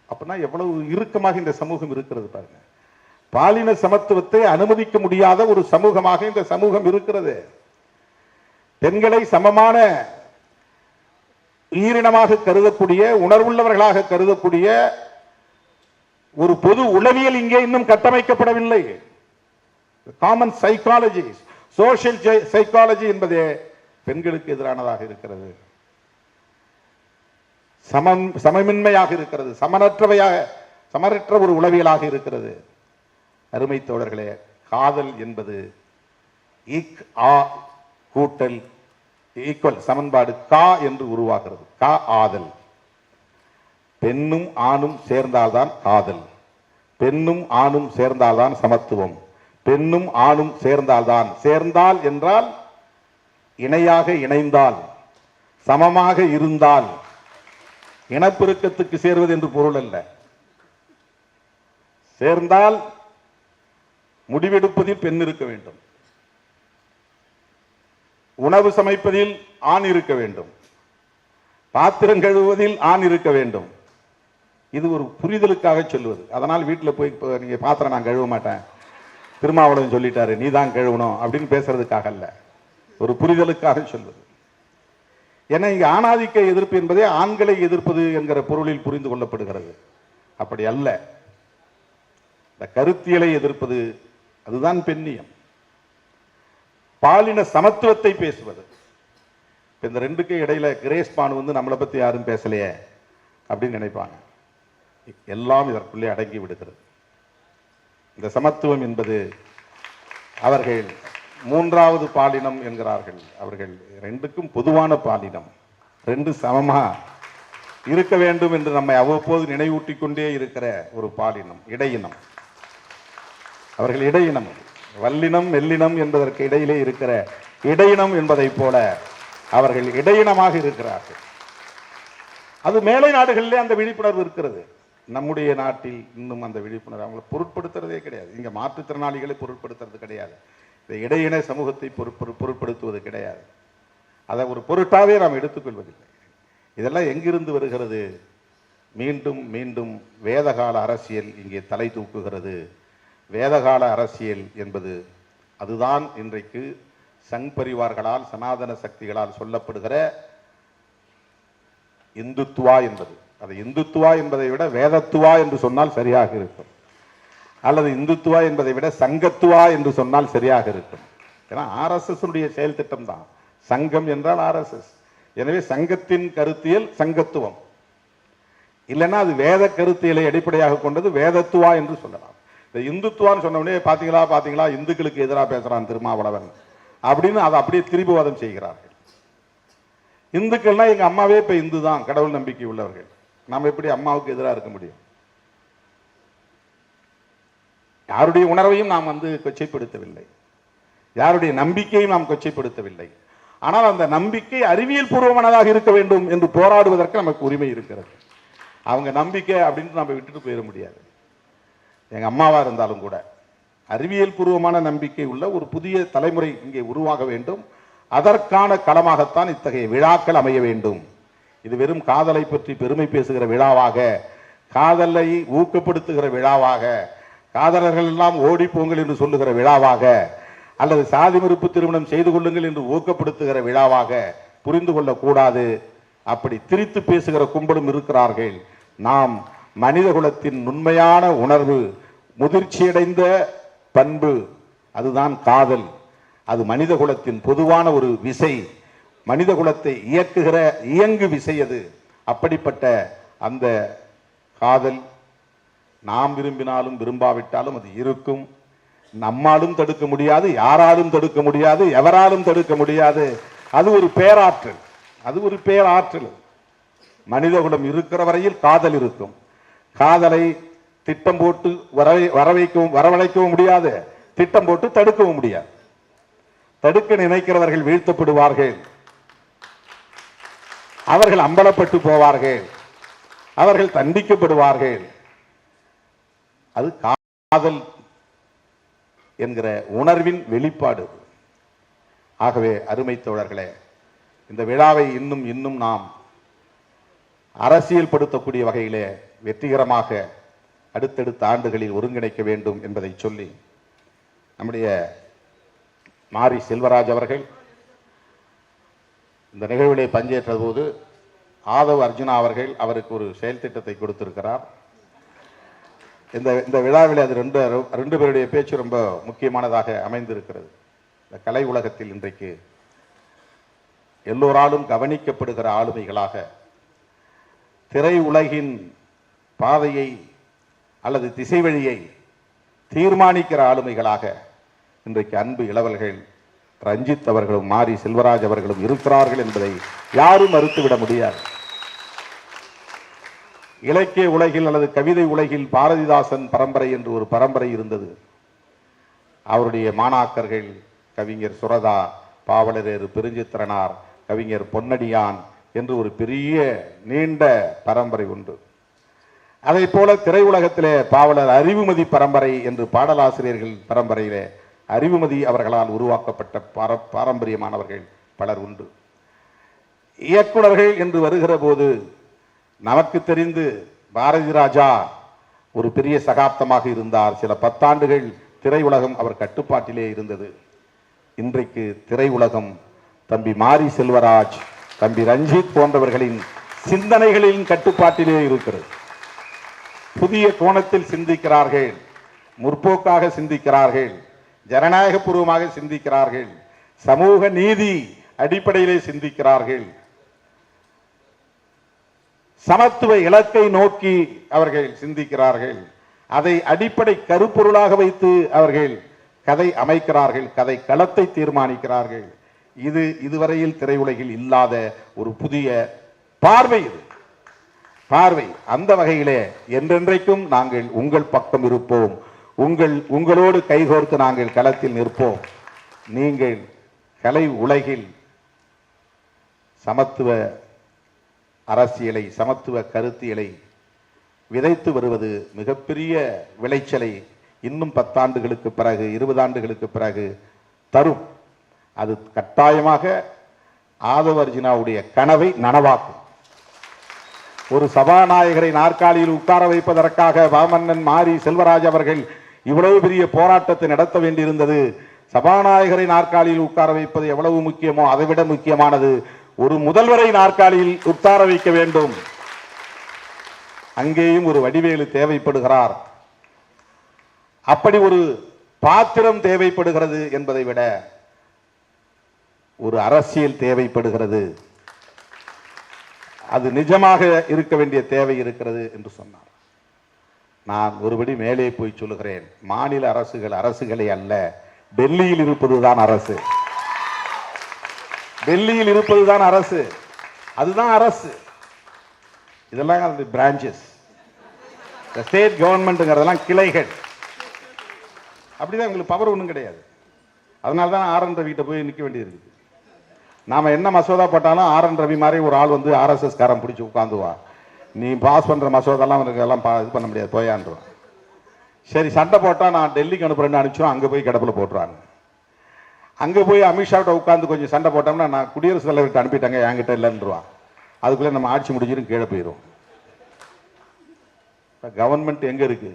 அப்படின்னா எவ்வளவு இறுக்கமாக இந்த சமூகம் இருக்கிறது பாருங்க. பாலின சமத்துவத்தை அனுமதிக்க முடியாத ஒரு சமூகமாக இந்த சமூகம் இருக்கிறது. பெண்களை சமமான உயிரினமாக கருதக்கூடிய, உணர்வுள்ளவர்களாக கருதக்கூடிய ஒரு பொது உளவியல் இங்கே இன்னும் கட்டமைக்கப்படவில்லை. காமன் சைக்காலஜி, சோசியல் சைக்காலஜி என்பதே பெண்களுக்கு எதிரானதாக இருக்கிறது, சமமின்மையாக இருக்கிறது, சமனற்ற ஒரு உளவியலாக இருக்கிறது. அருமை தோழர்களே, காதல் என்பது இக் ஆ கூட்டல் ஈக்குவல் சமன்பாடு கா என்று உருவாகிறது. கா ஆதல். பெண்ணும் ஆணும் சேர்ந்தால்தான் காதல், பெண்ணும் ஆணும் சேர்ந்தால்தான் சமத்துவம், பெண்ணும் ஆணும் சேர்ந்தால்தான், சேர்ந்தால் என்றால் இணையாக இணைந்தால், சமமாக இருந்தால், இனப்பெருக்கத்துக்கு சேர்வது என்று பொருள் அல்ல. சேர்ந்தால் முடிவெடுப்பதில் பெண் இருக்க வேண்டும், உணவு சமைப்பதில் ஆண் இருக்க வேண்டும், பாத்திரம் கழுவுவதில் ஆண் இருக்க வேண்டும். இது ஒரு புரிதலுக்காக சொல்லுவது. அதனால் வீட்டில் போய் நீங்க பாத்திரம் நான் கழுவ மாட்டேன், திருமாவளவன் சொல்லிட்டாரு நீ தான் கழுவணும் அப்படின்னு பேசுறதுக்காக அல்ல, ஒரு புரிதலுக்காக சொல்வது. ஏன்னா இங்க ஆணாதிக்க எதிர்ப்பு என்பதே ஆண்களை எதிர்ப்பது என்கிற பொருளில் புரிந்து கொள்ளப்படுகிறது. அப்படி அல்ல, இந்த கருத்தியலை எதிர்ப்பது அதுதான் பெண்ணியம். பாலின சமத்துவத்தை பேசுவது. இந்த ரெண்டுக்கும் இடையில கிரேஸ் பானு நம்மளை பத்தி யாரும் பேசலையே அப்படின்னு நினைப்பாங்க. எல்லாம் இதற்குள்ளே அடங்கி விடுகிறது. இந்த சமத்துவம் என்பது அவர்கள் மூன்றாவது பாலினம் என்கிறார்கள். அவர்கள் ரெண்டுக்கும் பொதுவான பாலினம், ரெண்டு சமமா இருக்க வேண்டும் என்று நம்மை அவ்வப்போது நினைவூட்டிக் கொண்டே இருக்கிற ஒரு பாலினம், இடையினம். அவர்கள் இடையினம், வல்லினம் மெல்லினம் என்பதற்கு இடையிலே இருக்கிற இடையினம் என்பதை போல அவர்கள் இடையினமாக இருக்கிறார்கள். அது மேலை நாடுகளிலே அந்த விழிப்புணர்வு இருக்கிறது. நம்முடைய நாட்டில் இன்னும் அந்த விழிப்புணர்வு அவங்களை பொருட்படுத்துறதே கிடையாது. இங்க மாற்றுத்திறனாளிகளை பொருட்படுத்துறது கிடையாது, இந்த இடையின சமூகத்தை பொருட்படுத்துவது கிடையாது. அதை ஒரு பொருட்டாவே நாம் எடுத்துக்கொள்வதில்லை. இதெல்லாம் எங்கிருந்து வருகிறது? மீண்டும் மீண்டும் வேதகால அரசியல் இங்கே தலை தூக்குகிறது. வேதகால அரசியல் என்பது அதுதான் இன்றைக்கு சங் பரிவார்களால், சனாதன சக்திகளால் சொல்லப்படுகிற இந்துத்துவா என்பது. அது இந்துத்துவா என்பதை விட வேதத்துவா என்று சொன்னால் சரியாக இருக்கும், அல்லது இந்துத்துவா என்பதை விட சங்கத்துவா என்று சொன்னால் சரியாக இருக்கும். ஏன்னா ஆர்எஸ்எஸ் செயல் திட்டம் தான் சங்கம் என்றால் ஆர்எஸ்எஸ். எனவே சங்கத்தின் கருத்தியல் சங்கத்துவம், இல்லைன்னா அது வேத கருத்தியலை அடிப்படையாக கொண்டது வேதத்துவா என்று சொல்லலாம். இந்த இந்துத்துவான்னு சொன்ன உடனே பாத்தீங்களா பாத்தீங்களா இந்துக்களுக்கு எதிராக பேசுறான் திருமாவளவன் அப்படின்னு அதை அப்படியே திரிபுவாதம் செய்கிறார்கள். இந்துக்கள்னா எங்க அம்மாவே இப்ப இந்து தான், கடவுள் நம்பிக்கை உள்ளவர்கள். நாம் எப்படி அம்மாவுக்கு எதிராக இருக்க முடியும்? யாருடைய உணர்வையும் நாம் கொச்சைப்படுத்தவில்லை, யாருடைய நம்பிக்கையும் நாம் கொச்சைப்படுத்தவில்லை. ஆனால் அந்த நம்பிக்கை அறிவியல் பூர்வமானதாக இருக்க வேண்டும் என்று போராடுவதற்கு நமக்கு உரிமை இருக்கிறது. அவங்க நம்பிக்கை அப்படின்னு நம்ம விட்டுட்டு போயிட முடியாது. எங்க அம்மாவா இருந்தாலும் கூட அறிவியல் பூர்வமான நம்பிக்கை உள்ள ஒரு புதிய தலைமுறை இங்கே உருவாக வேண்டும். அதற்கான களமாகத்தான் இத்தகைய விழாக்கள் அமைய வேண்டும். இது வெறும் காதலை பற்றி பெருமை பேசுகிற விழாவாக, காதலை ஊக்கப்படுத்துகிற விழாவாக, காதலர்கள் எல்லாம் ஓடி போங்கள் என்று சொல்லுகிற விழாவாக, அல்லது சாதி மறுப்பு திருமணம் செய்து கொள்ளுங்கள் என்று ஊக்கப்படுத்துகிற விழாவாக புரிந்து கொள்ளக்கூடாது. அப்படி திரித்து பேசுகிற கும்பலும் இருக்கிறார்கள். நாம் மனித குலத்தின் உண்மையான உணர்வு, முதிர்ச்சியடைந்த பண்பு, அதுதான் காதல். அது மனித குலத்தின் பொதுவான ஒரு விசை, மனித குலத்தை இயக்குகிற இயங்கு விசை அது. அப்படிப்பட்ட அந்த காதல் நாம் விரும்பினாலும் விரும்பாவிட்டாலும் அது இருக்கும். நம்மாலும் தடுக்க முடியாது, யாராலும் தடுக்க முடியாது, எவராலும் தடுக்க முடியாது. அது ஒரு பேராற்றல், அது ஒரு பேராற்றல். மனித குலம் இருக்கிற வரையில் காதல் இருக்கும். காதலை திட்டம் போட்டு வரவழைக்கவும் முடியாது, திட்டம் போட்டு தடுக்கவும் முடியாது. தடுக்க நினைக்கிறவர்கள் வீழ்த்தப்படுவார்கள், அவர்கள் அம்பலப்பட்டு போவார்கள், அவர்கள் தண்டிக்கப்படுவார்கள். அது காதல் என்கிற உணர்வின் வெளிப்பாடு. ஆகவே அருமை தோழர்களே, இந்த விழாவை இன்னும் இன்னும் நாம் அரசியல் படுத்தக்கூடிய வகையிலே வெற்றிகரமாக அடுத்தடுத்த ஆண்டுகளில் ஒருங்கிணைக்க வேண்டும் என்பதை சொல்லி, நம்முடைய மாரி செல்வராஜ் அவர்கள் இந்த நிகழ்விலே பங்கேற்ற போது ஆதவ் அர்ஜுனா அவர்கள் அவருக்கு ஒரு செயல் திட்டத்தை கொடுத்திருக்கிறார். இந்த விழாவில் அது ரெண்டு பேருடைய பேச்சு ரொம்ப முக்கியமானதாக அமைந்திருக்கிறது. இந்த கலை உலகத்தில் இன்றைக்கு எல்லோராலும் கவனிக்கப்படுகிற ஆளுமைகளாக, திரை உலகின் பாதையை அல்லது திசை வழியை தீர்மானிக்கிற ஆளுமைகளாக இன்றைக்கு அன்பு இளவல்கள் ரஞ்சித் அவர்களும் மாரி செல்வராஜ் அவர்களும் இருக்கிறார்கள் என்பதை யாரும் மறுத்துவிட முடியாது. இலக்கிய உலகில் அல்லது கவிதை உலகில் பாரதிதாசன் பரம்பரை என்று ஒரு பரம்பரை இருந்தது. அவருடைய மாணாக்கர்கள் கவிஞர் சுரதா, பாவலரேறு பெருஞ்சித்திரனார், கவிஞர் பொன்னடியான் என்று ஒரு பெரிய நீண்ட பரம்பரை உண்டு. அதை போல திரையுலகத்திலே பாவலர் அறிவுமதி பரம்பரை என்று பாடலாசிரியர்கள் பரம்பரையிலே அறிவுமதி அவர்களால் உருவாக்கப்பட்ட பாரம்பரியமானவர்கள் பலர் உண்டு. இயக்குனர்கள் என்று வருகிற போது நமக்கு தெரிந்து பாரதி ராஜா ஒரு பெரிய சகாப்தமாக இருந்தார். சில 10 ஆண்டுகள் திரையுலகம் அவர் கட்டுப்பாட்டிலே இருந்தது. இன்றைக்கு திரையுலகம் தம்பி மாரி செல்வராஜ், தம்பி ரஞ்சித் போன்றவர்களின் சிந்தனைகளின் கட்டுப்பாட்டிலே இருக்கிறது. புதிய கோணத்தில் சிந்திக்கிறார்கள், முற்போக்காக சிந்திக்கிறார்கள், ஜனநாயக பூர்வமாக சிந்திக்கிறார்கள், சமூக நீதி அடிப்படையிலே சிந்திக்கிறார்கள், சமத்துவ இலக்கை நோக்கி அவர்கள் சிந்திக்கிறார்கள். அதை அடிப்படை கருப்பொருளாக வைத்து அவர்கள் கதை அமைக்கிறார்கள், கதை களத்தை தீர்மானிக்கிறார்கள். இது இதுவரையில் திரையுலகில் இல்லாத ஒரு புதிய பார்வை. இது பார்வை. அந்த வகையிலே என்றென்றைக்கும் நாங்கள் உங்கள் பக்கம் இருப்போம், உங்களோடு கைகோர்த்து நாங்கள் களத்தில் நிற்போம். நீங்கள் கலை உலகில் சமத்துவ அரசியலை, சமத்துவ கருத்தியலை விதைத்து வருவது மிகப்பெரிய விளைச்சலை இன்னும் 10 ஆண்டுகளுக்கு பிறகு, 20 ஆண்டுகளுக்கு பிறகு தரும். அது கட்டாயமாக ஆதவ அர்ஜுனாவுடைய கனவை நனவாக்கும். ஒரு சபாநாயகரை நாற்காலியில் உட்கார வைப்பதற்காக வாமன்னன் மாரி செல்வராஜ் அவர்கள் இவ்வளவு பெரிய போராட்டத்தை நடத்த வேண்டியிருந்தது. சபாநாயகரை நாற்காலியில் உட்கார வைப்பது எவ்வளவு முக்கியமோ அதைவிட முக்கியமானது ஒரு முதல்வரை நாற்காலியில் உட்கார வைக்க வேண்டும். அங்கேயும் ஒரு வடிவேலு தேவைப்படுகிறார். அப்படி ஒரு பாத்திரம் தேவைப்படுகிறது என்பதை விட ஒரு அரசியல் தேவைப்படுகிறது. அது நிஜமாக இருக்க வேண்டிய தேவை இருக்கிறது என்று சொன்னார். நான் ஒருபடி மேலே போய் சொல்லுகிறேன், மாநில அரசுகள் அரசுகளே அல்ல, டெல்லியில் இருப்பதுதான் அரசு. டெல்லியில் இருப்பதுதான் அரசு, அதுதான் அரசு. இதெல்லாம் பிரான்ச்சஸ், ஸ்டேட் கவர்மெண்ட்ங்கிறதெல்லாம் கிளைகள். அப்படிதான் உங்களுக்கு பவர் ஒன்றும் கிடையாது. அதனால தான் ஆர்.என். ரவிகிட்ட போய் நிற்க வேண்டியிருக்கு. நாம என்ன மசோதா போட்டாலும் ஆர்.என். ரவி மாதிரி ஒரு ஆள் வந்து ஆர்எஸ்எஸ் காரன் பிடிச்சி உட்காந்துவா, நீ பாஸ் பண்ற மசோதாலாம் எல்லாம் இது பண்ண முடியாது போயான்றான். சரி சண்டை போட்டா நான் டெல்லிக்கு அனுப்புறேன்னு அனுப்பிச்சோம், அங்க போய் கிடப்பில் போட்டுறாங்க. அங்க போய் அமித்ஷாவிட்ட உட்காந்து கொஞ்சம் சண்டை போட்டோம்னா நான் குடியரசுத் தலைவர்கிட்ட அனுப்பிட்டாங்க என்கிட்ட இல்லைன்றான். அதுக்குள்ளே நம்ம ஆட்சி முடிஞ்சிடும், கீழே போயிடும். கவர்மெண்ட் எங்க இருக்கு?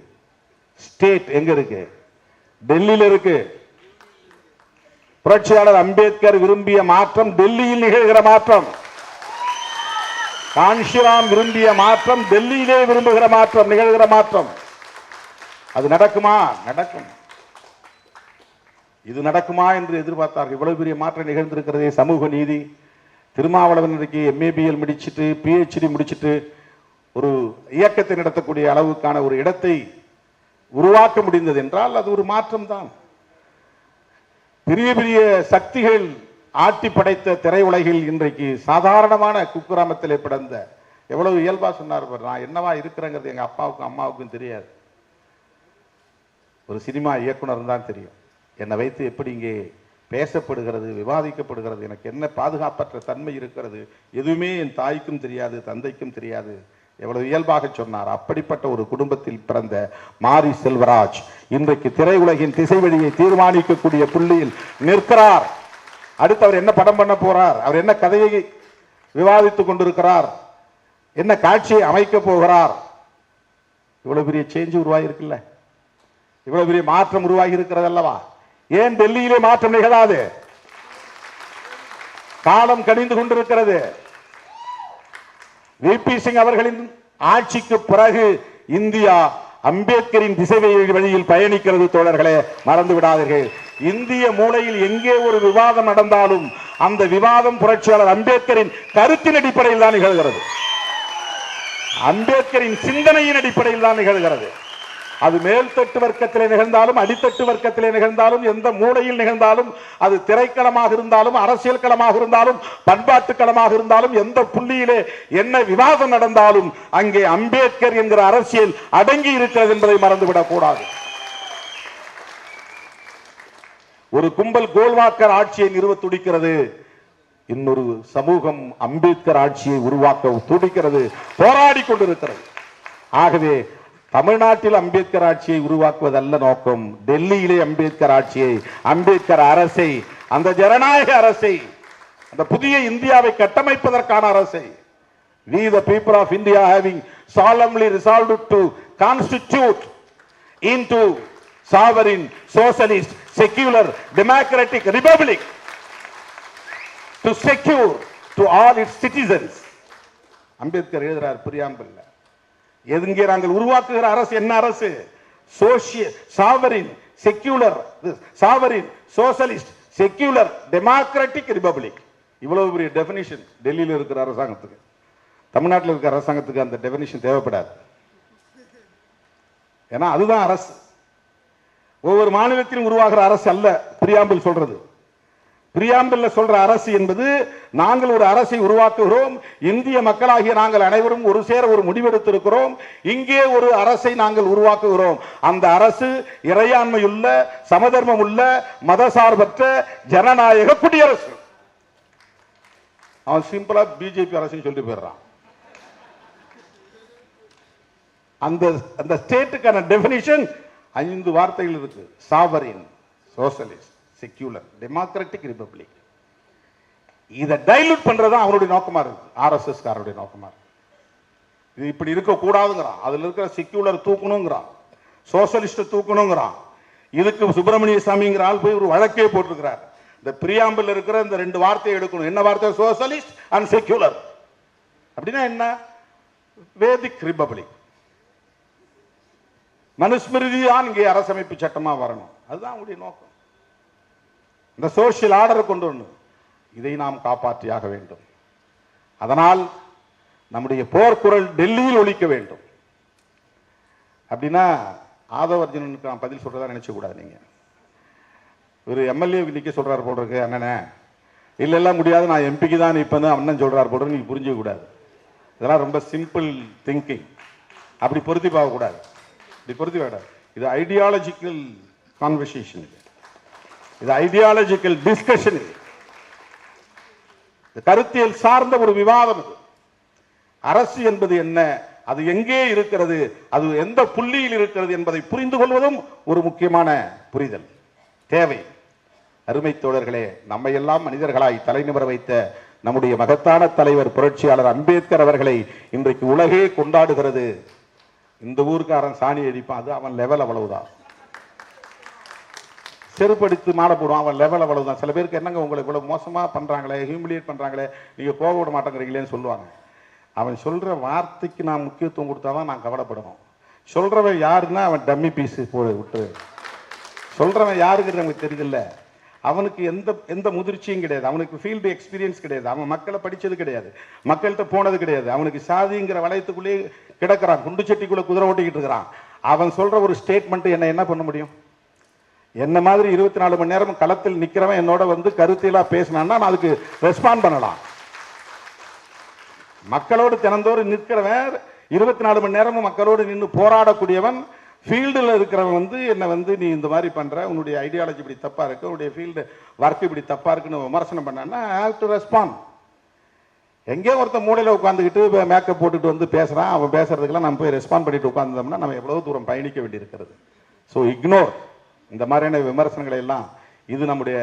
ஸ்டேட் எங்க இருக்கு? டெல்லியில் இருக்கு. புரட்சியாளர் அம்பேத்கர் விரும்பிய மாற்றம் டெல்லியில் நிகழ்கிற மாற்றம். காஞ்சிராம் விரும்பிய மாற்றம் டெல்லியிலே விரும்புகிற மாற்றம், நிகழ்கிற மாற்றம். அது நடக்குமா? நடக்கும். இது நடக்குமா என்று எதிர்பார்த்தார்கள். இவ்வளவு பெரிய மாற்றம் நிகழ்ந்திருக்கிறதே. சமூக நீதி. திருமாவளவன் இன்றைக்கு எம்ஏபிஎல் முடிச்சுட்டு பிஹெச்டி முடிச்சுட்டு ஒரு இயக்கத்தை நடத்தக்கூடிய அளவுக்கான ஒரு இடத்தை உருவாக்க முடிந்தது என்றால் அது ஒரு மாற்றம் தான். பெரிய பெரிய சக்திகள் ஆட்டி படைத்த திரையுலகில் இன்றைக்கு சாதாரணமான குக்கிராமத்தில் பிறந்த எவ்வளவு இயல்பா சொன்னார். நான் என்னவா இருக்கிறேங்கிறது எங்க அப்பாவுக்கும் அம்மாவுக்கும் தெரியாது, ஒரு சினிமா இயக்குனர் தான் தெரியும். என்னை வைத்து எப்படி இங்கே பேசப்படுகிறது, விவாதிக்கப்படுகிறது, எனக்கு என்ன பாதுகாப்பற்ற தன்மை இருக்கிறது, எதுவுமே என் தாய்க்கும் தெரியாது, தந்தைக்கும் தெரியாது. எவ்வளவு இயல்பாக சொன்னார். அப்படிப்பட்ட ஒரு குடும்பத்தில் பிறந்த மாரி செல்வராஜ் இன்றைக்கு திரையுலகின் திசை வழியை தீர்மானிக்கக்கூடிய புள்ளியில் நிற்கிறார். அடுத்து அவர் என்ன படம் பண்ண போறார், அவர் என்ன கதையை விவாதித்துக் கொண்டிருக்கிறார், என்ன காட்சியை அமைக்க போகிறார். இவ்வளவு பெரிய சேஞ்ச் உருவாகி இருக்குல்ல, இவ்வளவு பெரிய மாற்றம் உருவாகி இருக்கிறது அல்லவா? ஏன் டெல்லியிலே மாற்றம் நிகழாது? காலம் கணிந்து கொண்டிருக்கிறது. விபி சிங் அவர்களின் ஆட்சிக்கு பிறகு இந்தியா அம்பேத்கரின் திசை வழியில் பயணிக்கிறது. தோழர்களே, மறந்து விடாதீர்கள். இந்திய மூலையில் எங்கே ஒரு விவாதம் நடந்தாலும் அந்த விவாதம் புரட்சியாளர் அம்பேத்கரின் கருத்தின் அடிப்படையில் தான் நிகழ்கிறது, அம்பேத்கரின் சிந்தனையின் அடிப்படையில் தான் நிகழ்கிறது. அது மேல்தட்டு வர்க்கத்திலே நிகழ்ந்தாலும் அடித்தட்டு வர்க்கத்திலே நிகழ்ந்தாலும் எந்த மூலையில் நிகழ்ந்தாலும், அது திரைக்களமாக இருந்தாலும் அரசியல் களமாக இருந்தாலும் பண்பாட்டு களமாக இருந்தாலும், எந்த புள்ளியிலே என்ன விவாதம் நடந்தாலும் அங்கே அம்பேத்கர் என்கிற அரசியல் அடங்கி இருக்கிறது என்பதை மறந்துவிடக் கூடாது. ஒரு கும்பல் கோல்வாக்கர் ஆட்சியை நிறுவ துடிக்கிறது, இன்னொரு சமூகம் அம்பேத்கர் ஆட்சியை உருவாக்க துடிக்கிறது, போராடி கொண்டிருக்கிறது. ஆகவே தமிழ்நாட்டில் அம்பேத்கர் ஆட்சியை உருவாக்குவதல்ல நோக்கம். டெல்லியிலே அம்பேத்கர் ஆட்சியை, அம்பேத்கர் அரசை, அந்த ஜனநாயக அரசை, அந்த புதிய இந்தியாவை கட்டமைப்பதற்கான அரசை, we the people of India having solemnly resolved to constitute into sovereign, socialist, secular, democratic republic to secure to all its citizens. Ambedkar எழுதுறார் பிரியாம்பிள். எங்கே நாங்கள் உருவாக்குகிற அரசு என்ன அரசு? Sovereign, secular, sovereign, socialist, secular, democratic republic. இவ்வளவு பெரிய டெபினிஷன் டெல்லியில் இருக்கிற அரசாங்கத்துக்கு, தமிழ்நாட்டில் இருக்கிற அரசாங்கத்துக்கு அந்த டெபினிஷன் தேவைப்படாது. ஏன்னா அதுதான் அரசு. ஒவ்வொரு மாநிலத்திலும் உருவாகிற அரசு அல்ல பிரியாம்பிள் சொல்றது. பிரியாம்பிள் சொல்ற அரசு என்பது நாங்கள் ஒரு அரசை உருவாக்குகிறோம், இந்திய மக்களாகிய நாங்கள் அனைவரும் ஒரு சேர ஒரு முடிவெடுத்திருக்கிறோம், இங்கே ஒரு அரசை நாங்கள் உருவாக்குகிறோம். அந்த அரசு இறையாண்மையுள்ள, சமதர்மம் உள்ள, மதசார்பற்ற ஜனநாயக குடியரசு. அவன் சிம்பிளா பிஜேபி அரசு சொல்லிட்டு போயிடுறான். அந்த ஸ்டேட்டுக்கான டெபினிஷன் 5 வார்த்தைகள் இருக்கு. Sovereign, socialist, secular, democratic republic. இதை டைலூட் பண்றது அவருடைய நோக்கமா இருக்கு, ஆர்எஸ்எஸ் காரருடைய நோக்கமா இருக்கு. இது இப்படி இருக்கக்கூடாதுங்கிறான். அதில் இருக்கிற செக்யூலர் தூக்கணுங்கிறான், சோசியலிஸ்ட் தூக்கணுங்கிறான். இதுக்கு சுப்பிரமணிய சாமிங்கிற ஆள் போய் ஒரு வழக்கே போட்டிருக்கிறார். இந்த பிரியாம்பிள் இருக்கிற இந்த 2 வார்த்தையை எடுக்கணும். என்ன வார்த்தை? Socialist and secular. அப்படின்னா என்ன? வேதிக் ரிபப்ளிக். மனுஸ்மிருதி தான் இங்கே அரசமைப்பு சட்டமா வரணும். அதுதான் அவங்களுடைய நோக்கம். இந்த சோசியல் ஆர்டர் கொண்டு வரணும். இதை நாம் காப்பாற்றியாக வேண்டும். அதனால் நம்முடைய போர்க்குரல் டெல்லியில் ஒலிக்க வேண்டும். அப்படின்னா ஆதவர்ஜுனனுக்கு நான் பதில் சொல்றதா நினைச்ச கூடாது. நீங்க ஒரு எம்எல்ஏ நிக்க சொல்றாரு போல இருக்கு அண்ணனே, இல்ல எல்லாம் முடியாது நான் எம்பிக்கு தான் நிற்பேன்னு அண்ணன் சொல்றாரு போல நீங்க புரிஞ்சுக்க கூடாது. இதெல்லாம் ரொம்ப சிம்பிள் திங்கிங். அப்படி பொருத்தி பார்க்க கூடாது. இப்படி பொருத்தி கூடாது. இது ஐடியாலஜிக்கல் கான்வர்சேஷன், இது ஐடியாலஜிக்கல் டிஸ்கஷன், இது கருத்தியல் சார்ந்த ஒரு விவாதம். இது அரசு என்பது என்ன, அது எங்கே இருக்கிறது, அது எந்த புள்ளியில் இருக்கிறது என்பதை புரிந்து கொள்வதும் ஒரு முக்கியமான புரிதல் தேவை. அருமை தோழர்களே, நம்மை எல்லாம் மனிதர்களாய் தலைநிமிர வைத்த நம்முடைய மகத்தான தலைவர் புரட்சியாளர் அம்பேத்கர் அவர்களை இன்றைக்கு உலகே கொண்டாடுகிறது. இந்த ஊருக்காரன் சாணி அடிப்பான், அது அவன் லெவல் அவ்வளவுதான். செருப்படுத்து மாலை போடுவான், அவன் லெவல் அவ்வளவுதான். சில பேருக்கு என்னங்க உங்களுக்கு இவ்வளவு மோசமா பண்றாங்களே, ஹியூமிலியேட் பண்றாங்களே, நீங்க போக விட மாட்டேங்கிறீங்களேன்னு சொல்லுவாங்க. அவன் சொல்ற வார்த்தைக்கு நான் முக்கியத்துவம் கொடுத்தாதான் நான் கவலைப்படணும். சொல்றவன் யாருன்னா அவன் டம்மி பீஸ் போய் விட்டு சொல்றவன் யாருங்கிறது நமக்கு தெரியுதில்ல. அவனுக்கு எந்த முதிர்ச்சியும் கிடையாது, அவனுக்கு ஃபீல்டு எக்ஸ்பீரியன்ஸ் கிடையாது, அவன் மக்களை படிச்சது கிடையாது, மக்கள்கிட்ட போனது கிடையாது, அவனுக்கு சாதிங்கிற வளையத்துக்குள்ளேயே கிடக்கிறான், குண்டு சட்டிக்குள்ள குதிரை ஓட்டிக்கிட்டு இருக்கிறான். அவன் சொல்ற ஒரு ஸ்டேட்மெண்ட் என்ன பண்ண முடியும்? என்ன மாதிரி 24 மணி நேரம் களத்தில் நிக்கிறவன் என்னோட வந்து கருத்திலா பேசினான்னா நான் அதுக்கு ரெஸ்பாண்ட் பண்ணலாம். மக்களோடு தினந்தோறும் நிற்கிறவன் 24 மணி நேரமும் மக்களோடு நின்று போராடக்கூடியவன், ஃபீல்டில் இருக்கிறவன் வந்து என்ன வந்து நீ இந்த மாதிரி பண்ற, உன்னுடைய ஐடியாலஜி இப்படி தப்பா இருக்கு, உன்னுடைய ஃபீல்டு ஒர்க் இப்படி தப்பா இருக்குன்னு விமர்சனம் பண்ணான்னா ஐ ஹேவ் டு ரெஸ்பாண்ட். எங்கேயோ ஒருத்தன் மூலையில் உட்காந்துக்கிட்டு மேக்கப் போட்டுட்டு வந்து பேசுறான், அவன் பேசுறதுக்கெல்லாம் நம்ம போய் ரெஸ்பாண்ட் பண்ணிட்டு உட்காந்துட்டோம்னா நம்ம எவ்வளவு தூரம் பயணிக்க வேண்டியிருக்கிறது. ஸோ இக்னோர் இந்த மாதிரியான விமர்சனங்களை எல்லாம். இது நம்முடைய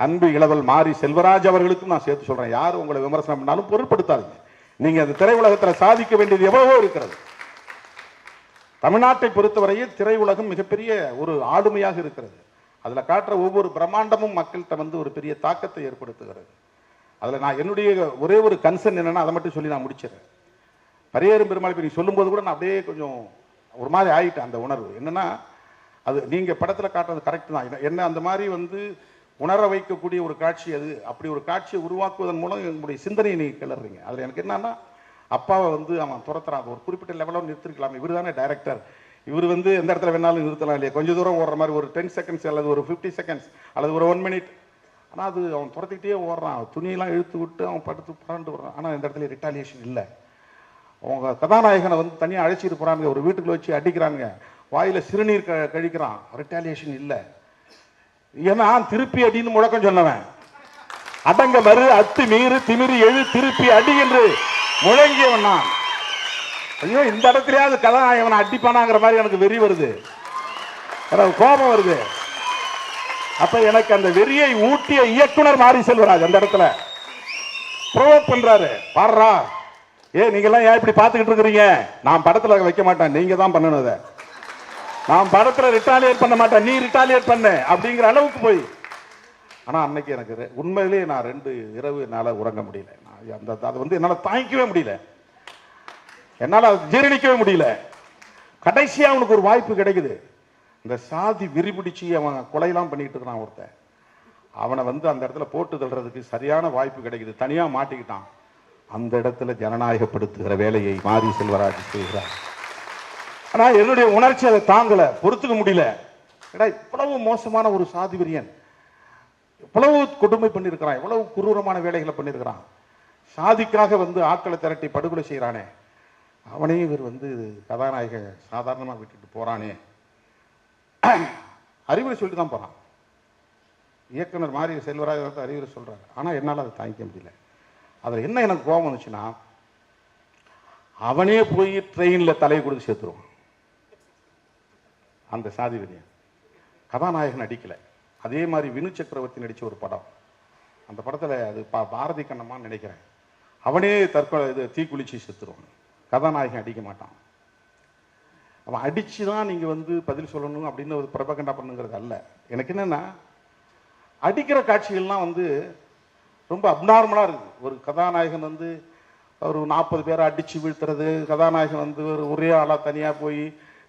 அன்பு இளவல் மாரி செல்வராஜ் அவர்களுக்கும் நான் சேர்த்து சொல்றேன். யார் உங்களை விமர்சனம் பண்ணாலும் பொருட்படுத்தாதீங்க. நீங்க அந்த திரையுலகத்தில் சாதிக்க வேண்டியது எவ்வளவோ இருக்கிறது. தமிழ்நாட்டை பொறுத்தவரையில் திரையுலகம் மிகப்பெரிய ஒரு ஆளுமையாக இருக்கிறது. அதுல காட்டுற ஒவ்வொரு பிரம்மாண்டமும் மக்கள்கிட்ட வந்து ஒரு பெரிய தாக்கத்தை ஏற்படுத்துகிறது. அதுல நான் என்னுடைய ஒரே ஒரு கன்சர்ன் என்னன்னா, அதை மட்டும் சொல்லி நான் முடிச்சிடறேன். பரியேறும் பெருமாள் நீ சொல்லும் போது கூட நான் அப்படியே கொஞ்சம் ஒரு மாதிரி ஆயிட்டேன். அந்த உணர்வு என்னன்னா, அது நீங்க படத்துல காட்டுறது கரெக்ட் தான். என்ன அந்த மாதிரி வந்து உணர வைக்கக்கூடிய ஒரு காட்சி அது. அப்படி ஒரு காட்சியை உருவாக்குவதன் மூலம் என்னுடைய சிந்தனையை நீங்க கிளறீங்க. அதுல எனக்கு என்னன்னா, அப்பாவை வந்து அவன் துரத்துறான், ஒரு குறிப்பிட்ட லெவலில் நிறுத்திருக்கலாம். இவர் தானே டைரக்டர், இவர் வந்து எந்த இடத்துல வேணாலும் நிறுத்தலாம் இல்லையா? கொஞ்சம் தூரம் ஓடுற மாதிரி ஒரு 10 செகண்ட்ஸ் அல்லது ஒரு 50 செகண்ட்ஸ் அல்லது ஒரு 1 மினிட். ஆனால் அது அவன் துரத்திக்கிட்டே ஓடுறான், துணியெல்லாம் இழுத்து விட்டு அவன் படுத்து புறாண்டு வர்றான். ஆனால் இந்த இடத்துல ரிட்டாலியேஷன் இல்லை. அவங்க கதாநாயகனை வந்து தனியாக அழைச்சிட்டு போறாங்க, ஒரு வீட்டுக்குள்ள வச்சு அடிக்கிறாங்க, வாயில சிறுநீர் கழிக்கிறான், ரிட்டாலியேஷன் இல்லை. ஏன்னா திருப்பி அடின்னு முழக்கம் சொன்னவன், அடங்க மறு அத்து மீறு திமிரி எழு திருப்பி அடி என்று முழங்கியவன் நான். ஐயோ, இந்த இடத்துலயாவது கதாநாயகனை அடிப்பானாங்கிற மாதிரி எனக்கு வெறி வருது, எனக்கு கோபம் வருது. அப்ப எனக்கு அந்த வெறியை ஊட்டிய இயக்குனர் மாரி செல்வராஜ் அந்த இடத்துல ப்ரோவோக் பண்றாரு. பாடுறா, நீங்க எல்லாம் ஏன் இப்படி பாத்துக்கிட்டு இருக்கிறீங்க? நான் படத்துல வைக்க மாட்டேன், நீங்க தான் பண்ணணும். அதை நான் படத்துல ரிட்டாலியேட் பண்ண மாட்டேன், நீ ரிட்டாலியேட் பண்ணு அப்படிங்கிற அளவுக்கு போய். ஆனா அன்னைக்கு எனக்கு உண்மையிலேயே நான் 2 இரவு என்னால உறங்க முடியல. அது வந்து என்னால தாங்கிக்கவே முடியல, என்னால ஜீரணிக்கவே முடியல. கடைசியா அவனுக்கு ஒரு வாய்ப்பு கிடைக்குது. இந்த சாதி விரிபிடிச்சு அவன் கொலையெல்லாம் பண்ணிட்டு இருக்கான் ஒருத்தன், அவனை வந்து அந்த இடத்துல போட்டு தள்ளுறதுக்கு சரியான வாய்ப்பு கிடைக்குது. தனியா மாட்டிக்கிட்டான். அந்த இடத்துல ஜனநாயகப்படுத்துகிற வேலையை மாரி செல்வராஜ் செய்கிறார். ஆனா என்னுடைய உணர்ச்சி அதை தாங்கல, பொறுத்துக்க முடியல. இவ்வளவு மோசமான ஒரு சாதி விரியன், இவ்வளவு கொடுமை பண்ணிருக்கிறான், இவ்வளவு குரூரமான வேலைகளை பண்ணிருக்கிறான், சாதிக்காக வந்து ஆட்களை திரட்டி படுகொலை செய்யறானே, அவனையும் இவர் வந்து கதாநாயக சாதாரணமா விட்டுட்டு போறானே. அறிவுரை சொல்லிட்டு தான் போறான். இயக்குனர் மாரி செல்வராஜ் அறிவுரை சொல்றாரு. ஆனா என்னால அதை தாங்கிக்க முடியல. அதுல என்ன எனக்கு கோபம் வந்துச்சுன்னா, அவனே போய் ட்ரெயின்ல தலையை கொடுத்து சேர்த்துருவான் அந்த சாதி வெறியன். கதாநாயகன் அடிக்கல. அதே மாதிரி வினு சக்கரவர்த்தி நடிச்ச ஒரு படம், அந்த படத்துல அது பாரதி கண்ணம்மான்னு நினைக்கிறேன், அவனே தற்கொலை தீக்குளிச்சு செத்துருவான். கதாநாயகன் அடிக்க மாட்டான். அவன் அடிச்சு தான் நீங்க வந்து பதில் சொல்லணும் அப்படின்னு ஒரு பிரபகண்டா பண்ணுங்கிறது அல்ல. எனக்கு என்னன்னா, அடிக்கிற காட்சிகள்லாம் வந்து ரொம்ப அப்நார்மலா இருக்கு. ஒரு கதாநாயகன் வந்து ஒரு 40 பேரை அடிச்சு வீழ்த்துறது, கதாநாயகன் வந்து ஒரு ஒரே ஆளா தனியா போய்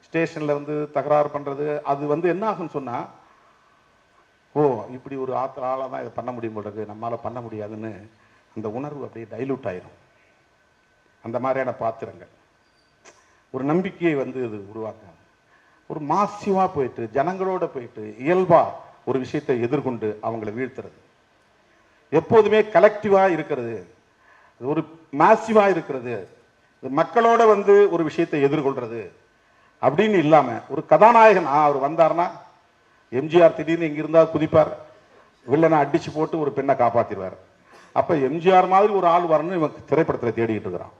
ஸ்டேஷன்ல வந்து தகராறு பண்றது, அது வந்து என்ன ஆகுன்னு சொன்னா, ஓ இப்படி ஒரு ஆளாக தான் இதை பண்ண முடியும் போல இருக்கு, நம்மளால பண்ண முடியாதுன்னு அந்த உணர்வு அப்படியே டைலூட் ஆயிரும். அந்த மாதிரியான பாத்திரங்கள் ஒரு நம்பிக்கையை வந்து இது உருவாக்க, ஒரு மாசிவா போயிட்டு ஜனங்களோட போயிட்டு இயல்பா ஒரு விஷயத்தை எதிர்கொண்டு அவங்களை வீழ்த்துறது, எப்போதுமே கலெக்டிவா இருக்கிறது, ஒரு மாசிவா இருக்கிறது, மக்களோட வந்து ஒரு விஷயத்தை எதிர்கொள்றது அப்படின்னு இல்லாம ஒரு கதாநாயகன் அவர் வந்தார்னா, எம்ஜிஆர் திடீர்னு இங்க இருந்தா குதிப்பார், வில்லனை அடிச்சு போட்டு ஒரு பெண்ணை காப்பாத்திடுவார். அப்ப எம்ஜிஆர் மாதிரி ஒரு ஆள் வரணும்னு இவன் திரைப்படத்தில் தேடிட்டு இருக்கிறான்.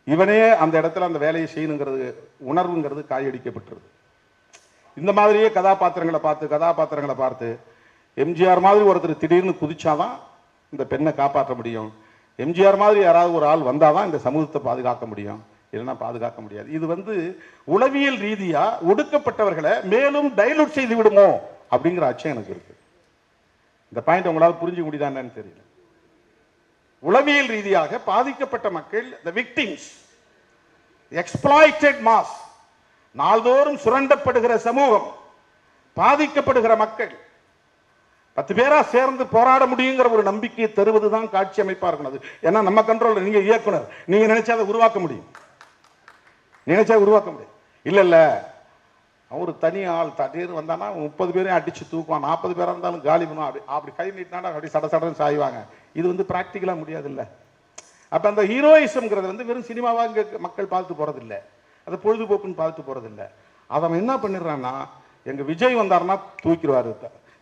இவனே அந்த இடத்துல அந்த வேலையை செய்யணுங்கிறது உணர்வுங்கிறது காயடிக்கப்பட்டிருது. இந்த மாதிரியே கதாபாத்திரங்களை பார்த்து எம்ஜிஆர் மாதிரி ஒருத்தர் திடீர்னு குதிச்சாதான் இந்த பெண்ணை காப்பாற்ற முடியும், எம்ஜிஆர் மாதிரி யாராவது ஒரு ஆள் வந்தாதான் இந்த சமூகத்தை பாதுகாக்க முடியும், இல்லைன்னா பாதுகாக்க முடியாது. இது வந்து உளவியல் ரீதியா ஒடுக்கப்பட்டவர்களை மேலும் டைலூட் செய்து விடுமோ அப்படிங்கிற அச்சம் எனக்கு இருக்கு. இந்த பாயிண்ட் உங்களால் புரிஞ்சுக்க முடியுதான்னு தெரியல. உளவியல் ரீதியாக பாதிக்கப்பட்ட மக்கள், the victims, exploited mass, நாள்தோறும் சுரண்டப்படுகிற சமூகம், பாதிக்கப்படுகிற மக்கள் 10 பேரா சேர்ந்து போராட முடியுங்கிற ஒரு நம்பிக்கையை தருவதுதான் காட்சி அமைப்பா இருக்கணும். ஏன்னா நம்ம கண்ட்ரோல், நீங்க இயக்குனர், நீங்க நினைச்சா அதை உருவாக்க முடியும், இல்ல இல்ல ஒரு தனி ஆள் திடீர்னு வந்தானா 30 பேரையும் அடிச்சு தூக்குவான், 40 பேரா இருந்தாலும் காலி பண்ணுவான், அப்படி கை நீட்டினா அப்படி சட சடன்னு சாய்வாங்க. இது வந்து பிராக்டிக்கலா முடியாது இல்ல. அப்ப அந்த ஹீரோயிசம்ங்கிறது வந்து வெறும் சினிமாவா இங்க மக்கள் பார்த்து போறது இல்லை, அதை பொழுதுபோக்குன்னு பார்த்து போறது இல்லை. அவன் என்ன பண்ணிடுறான்னா, எங்க விஜய் வந்தாருன்னா தூக்கிடுவாரு,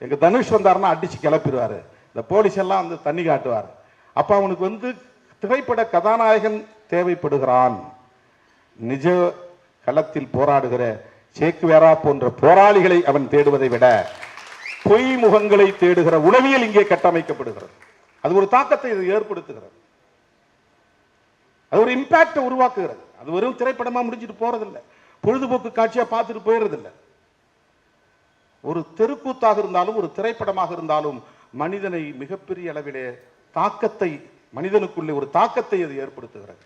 எங்க தனுஷ் வந்தாருன்னா அடிச்சு கிளப்பிடுவாரு, இந்த போலீஸ் எல்லாம் வந்து தண்ணி காட்டுவார். அப்ப அவனுக்கு வந்து திரைப்பட கதாநாயகன் தேவைப்படுகிறான். நிஜ களத்தில் போராடுகிற சேக்குவேரா போன்ற போராளிகளை அவன் தேடுவதை விட பொய் முகங்களை தேடுகிற உளவியல் இங்கே கட்டமைக்கப்படுகிறது. அது ஒரு தாக்கத்தை ஏற்படுத்துகிறது, அது ஒரு இம்பாக்டை உருவாக்குகிறது. அது வெறும் திரைப்படமா முடிஞ்சிட்டு போறதில்லை, பொழுதுபோக்கு காட்சியா பார்த்துட்டு போயிடுறதில்லை. ஒரு தெருக்கூத்தாக இருந்தாலும் ஒரு திரைப்படமாக இருந்தாலும் மனிதனை மிகப்பெரிய அளவிலே தாக்கத்தை, மனிதனுக்குள்ளே ஒரு தாக்கத்தை அது ஏற்படுத்துகிறது.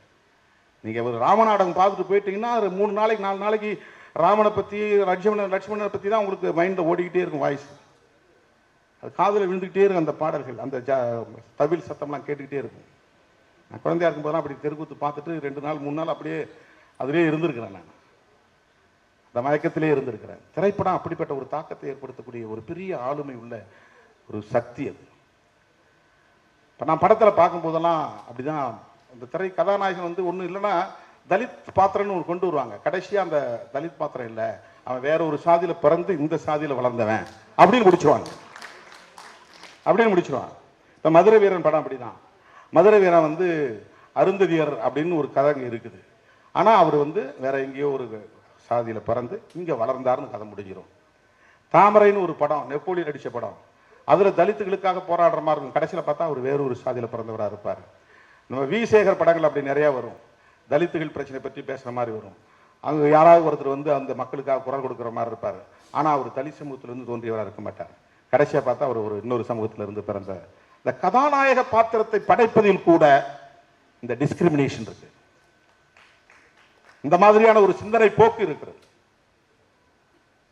நீங்க ஒரு ராமநாடகம் பார்த்துட்டு போயிட்டீங்கன்னா 3 நாளைக்கு 4 நாளைக்கு ராமனை பத்தி லட்சுமணனை பத்தி தான் உங்களுக்கு மைண்ட்ல ஓடிக்கிட்டே இருக்கும், வாய்ஸ் அது காதுல விழுந்துகிட்டே இருக்கும், அந்த பாடல்கள், அந்த தவில் சத்தம்லாம் கேட்டுக்கிட்டே இருக்கும். நான் குழந்தையா இருக்கும்போதெல்லாம் அப்படி தெருக்கூத்து பார்த்துட்டு 2 நாள் 3 நாள் அப்படியே அதிலே இருந்திருக்கிறேன். நான் அந்த மயக்கத்திலே இருந்திருக்கிறேன். திரைப்படம் அப்படிப்பட்ட ஒரு தாக்கத்தை ஏற்படுத்தக்கூடிய ஒரு பெரிய ஆளுமை உள்ள ஒரு சக்தி அது. இப்போ நான் படத்தில் பார்க்கும்போதெல்லாம் அப்படிதான், அந்த திரை கதாநாயகன் வந்து ஒன்றும் இல்லைன்னா தலித் பாத்திரம்னு ஒரு கொண்டு வருவாங்க. கடைசியாக அந்த தலித் பாத்திரம் இல்லை, அவன் வேற ஒரு சாதியில் பிறந்து இந்த சாதியில் வளர்ந்தவன் அப்படின்னு முடிச்சிருவாங்க. இப்போ மதுரை வீரன் படம் அப்படிதான். மதுரை வீரன் வந்து அருந்ததியர் அப்படின்னு ஒரு கதை இருக்குது. ஆனால் அவர் வந்து வேற எங்கேயோ ஒரு சாதியில் பிறந்து இங்கே வளர்ந்தாருன்னு கதை முடிஞ்சிடும். தாமரைன்னு ஒரு படம், நெப்போலியன் நடித்த படம், அதில் தலித்துகளுக்காக போராடுற மாதிரி இருக்கும். கடைசியில் பார்த்தா அவர் வேறு ஒரு சாதியில் பிறந்தவராக இருப்பார். நம்ம வி சேகர் படங்கள் அப்படி நிறையா வரும், தலித்துகள் பிரச்சனை பற்றி பேசுகிற மாதிரி வரும். அங்கே யாராவது ஒருத்தர் வந்து அந்த மக்களுக்காக குரல் கொடுக்குற மாதிரி இருப்பார். ஆனால் அவர் தலித் சமூகத்திலிருந்து தோன்றியவராக இருக்க மாட்டார். கடைசியாக பார்த்தா அவர் ஒரு இன்னொரு சமூகத்திலிருந்து பிறந்த. இந்த கதாநாயக பாத்திரத்தை படைப்பதில் கூட இந்த டிஸ்கிரிமினேஷன் இருக்கு, இந்த மாதிரியான ஒரு சிந்தனை போக்கு இருக்கிறது.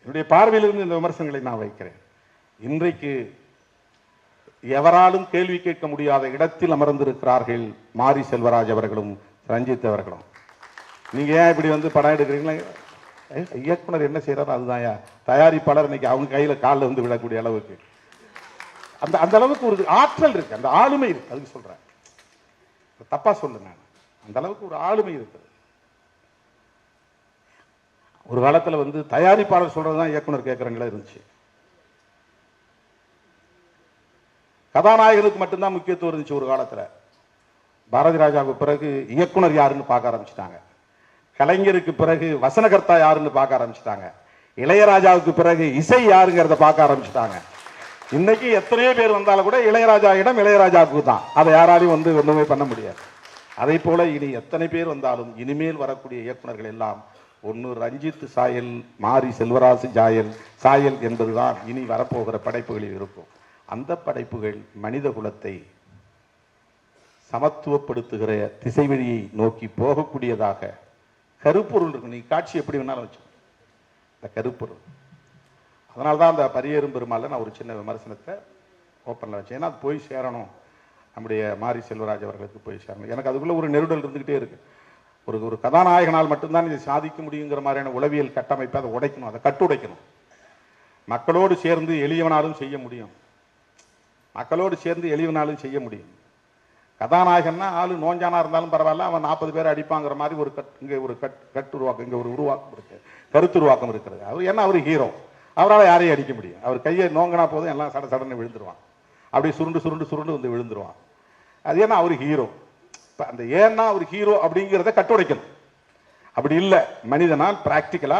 என்னுடைய பார்வையிலிருந்து இந்த விமர்சனங்களை நான் வைக்கிறேன். இன்றைக்கு எவராலும் கேள்வி கேட்க முடியாத இடத்தில் அமர்ந்திருக்கிறார்கள் மாரி செல்வராஜ் அவர்களும் ரஞ்சித் அவர்களும். நீங்க ஏன் இப்படி வந்து படம் எடுக்கிறீங்களா? இயக்குனர் என்ன செய்யறாரு அதுதான். தயாரிப்பாளர் இன்னைக்கு அவங்க கையில காலில் வந்து விடக்கூடிய அளவுக்கு அந்த அந்த அளவுக்கு ஒரு ஆற்றல் இருக்கு, அந்த ஆளுமை இருக்கு. அதுக்கு சொல்றேன், தப்பா சொல்லு, நான் அந்த அளவுக்கு ஒரு ஆளுமை இருக்குது. ஒரு காலத்துல வந்து தயாரிப்பாளர் சொல்றதுதான் இயக்குனர் கேட்கறங்களா இருந்துச்சு. கதாநாயகனுக்கு மட்டும்தான் முக்கியத்துவம் இருந்துச்சு ஒரு காலத்துல. பாரதி ராஜாவுக்கு பிறகு இயக்குனர் யாருன்னு பார்க்க ஆரம்பிச்சுட்டாங்க. கலைஞருக்கு பிறகு வசனகர்த்தா யாருன்னு பார்க்க ஆரம்பிச்சுட்டாங்க. இளையராஜாவுக்கு பிறகு இசை யாருங்கிறத பார்க்க ஆரம்பிச்சுட்டாங்க. இன்னைக்கு எத்தனையோ பேர் வந்தாலும் கூட இளையராஜா இடம் இளையராஜாவுக்கு தான். அதை யாராலையும் வந்து ஒண்ணுமே பண்ண முடியாது. அதை போல இனி எத்தனை பேர் வந்தாலும் இனிமேல் வரக்கூடிய இயக்குனர்கள் எல்லாம் ஒன்று ரஞ்சித் சாயல், மாரி செல்வராசு சாயல் என்பதுதான் இனி வரப்போகிற படைப்புகளில் இருக்கும். அந்த படைப்புகள் மனித குலத்தை சமத்துவப்படுத்துகிற திசை வழியை நோக்கி போகக்கூடியதாக கருப்பொருள் இருக்கும். நீ காட்சி எப்படி வேணாலும் வச்சு இந்த கருப்பொருள். அதனால்தான் அந்த பரியேறும் பெருமாள் நான் ஒரு சின்ன விமர்சனத்தை ஓப்பனில் வச்சேன். ஏன்னா அது போய் சேரணும், நம்முடைய மாரி செல்வராஜ் அவர்களுக்கு போய் சேரணும். எனக்கு அதுக்குள்ள ஒரு நெருடல் இருந்துகிட்டே இருக்கு. ஒரு கதாநாயகனால் மட்டும்தான் இதை சாதிக்க முடியுங்கிற மாதிரியான உளவியல் கட்டமைப்பை அதை உடைக்கணும், அதை கட்டுடைக்கணும். மக்களோடு சேர்ந்து எளியவனாலும் செய்ய முடியும், மக்களோடு சேர்ந்து எளியவனாலும் செய்ய முடியும். கதாநாயகன்னா ஆளு நோஞ்சானா இருந்தாலும் பரவாயில்ல, அவன் 40 பேரை அடிப்பாங்கிற மாதிரி இங்கே ஒரு கட்டுருவாக்கம், இங்கே ஒரு உருவாக்கம் இருக்கு, கருத்துருவாக்கம் இருக்கிறது. அவர் என்ன, அவர் ஹீரோ, அவரால் யாரையும் அடிக்க முடியும். அவர் கையை நோங்கினா போதும் எல்லாம் சடன்னு விழுந்துருவான், அப்படி சுருண்டு வந்து விழுந்துருவான். அது ஏன்னா அவர் ஹீரோ. அந்த ஏன்னா அவர் ஹீரோ அப்படிங்கிறத கட்டுடைக்கணும். அப்படி இல்லை, மனிதனால் பிராக்டிக்கலா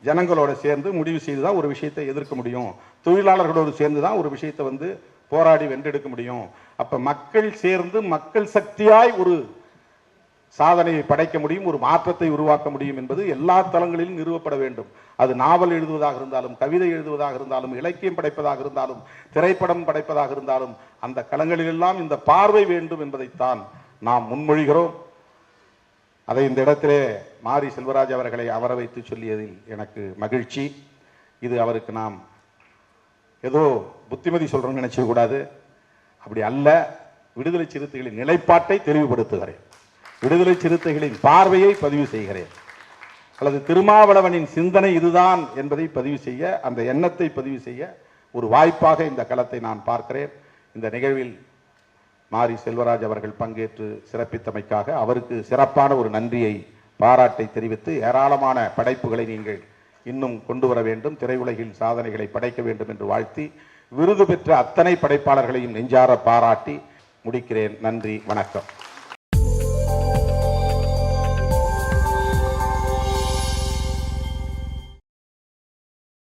ஜனங்களோட சேர்ந்து முடிவு செய்து தான் ஒரு விஷயத்தை எதிர்க்க முடியும், தொழிலாளர்களோடு சேர்ந்து தான் ஒரு விஷயத்தை வந்து போராடி வென்றெடுக்க முடியும். அப்ப மக்கள் சேர்ந்து மக்கள் சக்தியாய் ஒரு சாதனையை படைக்க முடியும், ஒரு மாற்றத்தை உருவாக்க முடியும் என்பது எல்லா தளங்களிலும் நிறுவப்பட வேண்டும். அது நாவல் எழுதுவதாக இருந்தாலும், கவிதை எழுதுவதாக இருந்தாலும், இலக்கியம் படைப்பதாக இருந்தாலும், திரைப்படம் படைப்பதாக இருந்தாலும், அந்த களங்களிலெல்லாம் இந்த பார்வை வேண்டும் என்பதைத்தான் நாம் முன்மொழிகிறோம். அதை இந்த இடத்திலே மாரி செல்வராஜ் அவர்களை அமர வைத்து சொல்லியதில் எனக்கு மகிழ்ச்சி. இது அவருக்கு நாம் ஏதோ புத்திமதி சொல்றோம்னு நினைச்ச கூடாது, அப்படி அல்ல. விடுதலை சிறுத்தைகளின் நிலைப்பாட்டை தெளிவுபடுத்துகிறேன், விடுதலை சிறுத்தைகளின் பார்வையை பதிவு செய்கிறேன், அல்லது திருமாவளவனின் சிந்தனை இதுதான் என்பதை பதிவு செய்ய, அந்த எண்ணத்தை பதிவு செய்ய ஒரு வாய்ப்பாக இந்த களத்தை நான் பார்க்கிறேன். இந்த நிகழ்வில் மாரி செல்வராஜ் அவர்கள் பங்கேற்று சிறப்பித்தமைக்காக அவருக்கு சிறப்பான ஒரு நன்றியை, பாராட்டை தெரிவித்து, ஏராளமான படைப்புகளை நீங்கள் இன்னும் கொண்டு வர வேண்டும், திரையுலகில் சாதனைகளை படைக்க வேண்டும் என்று வாழ்த்தி, விருது பெற்ற அத்தனை படைப்பாளர்களையும் நெஞ்சார பாராட்டி முடிக்கிறேன். நன்றி, வணக்கம்.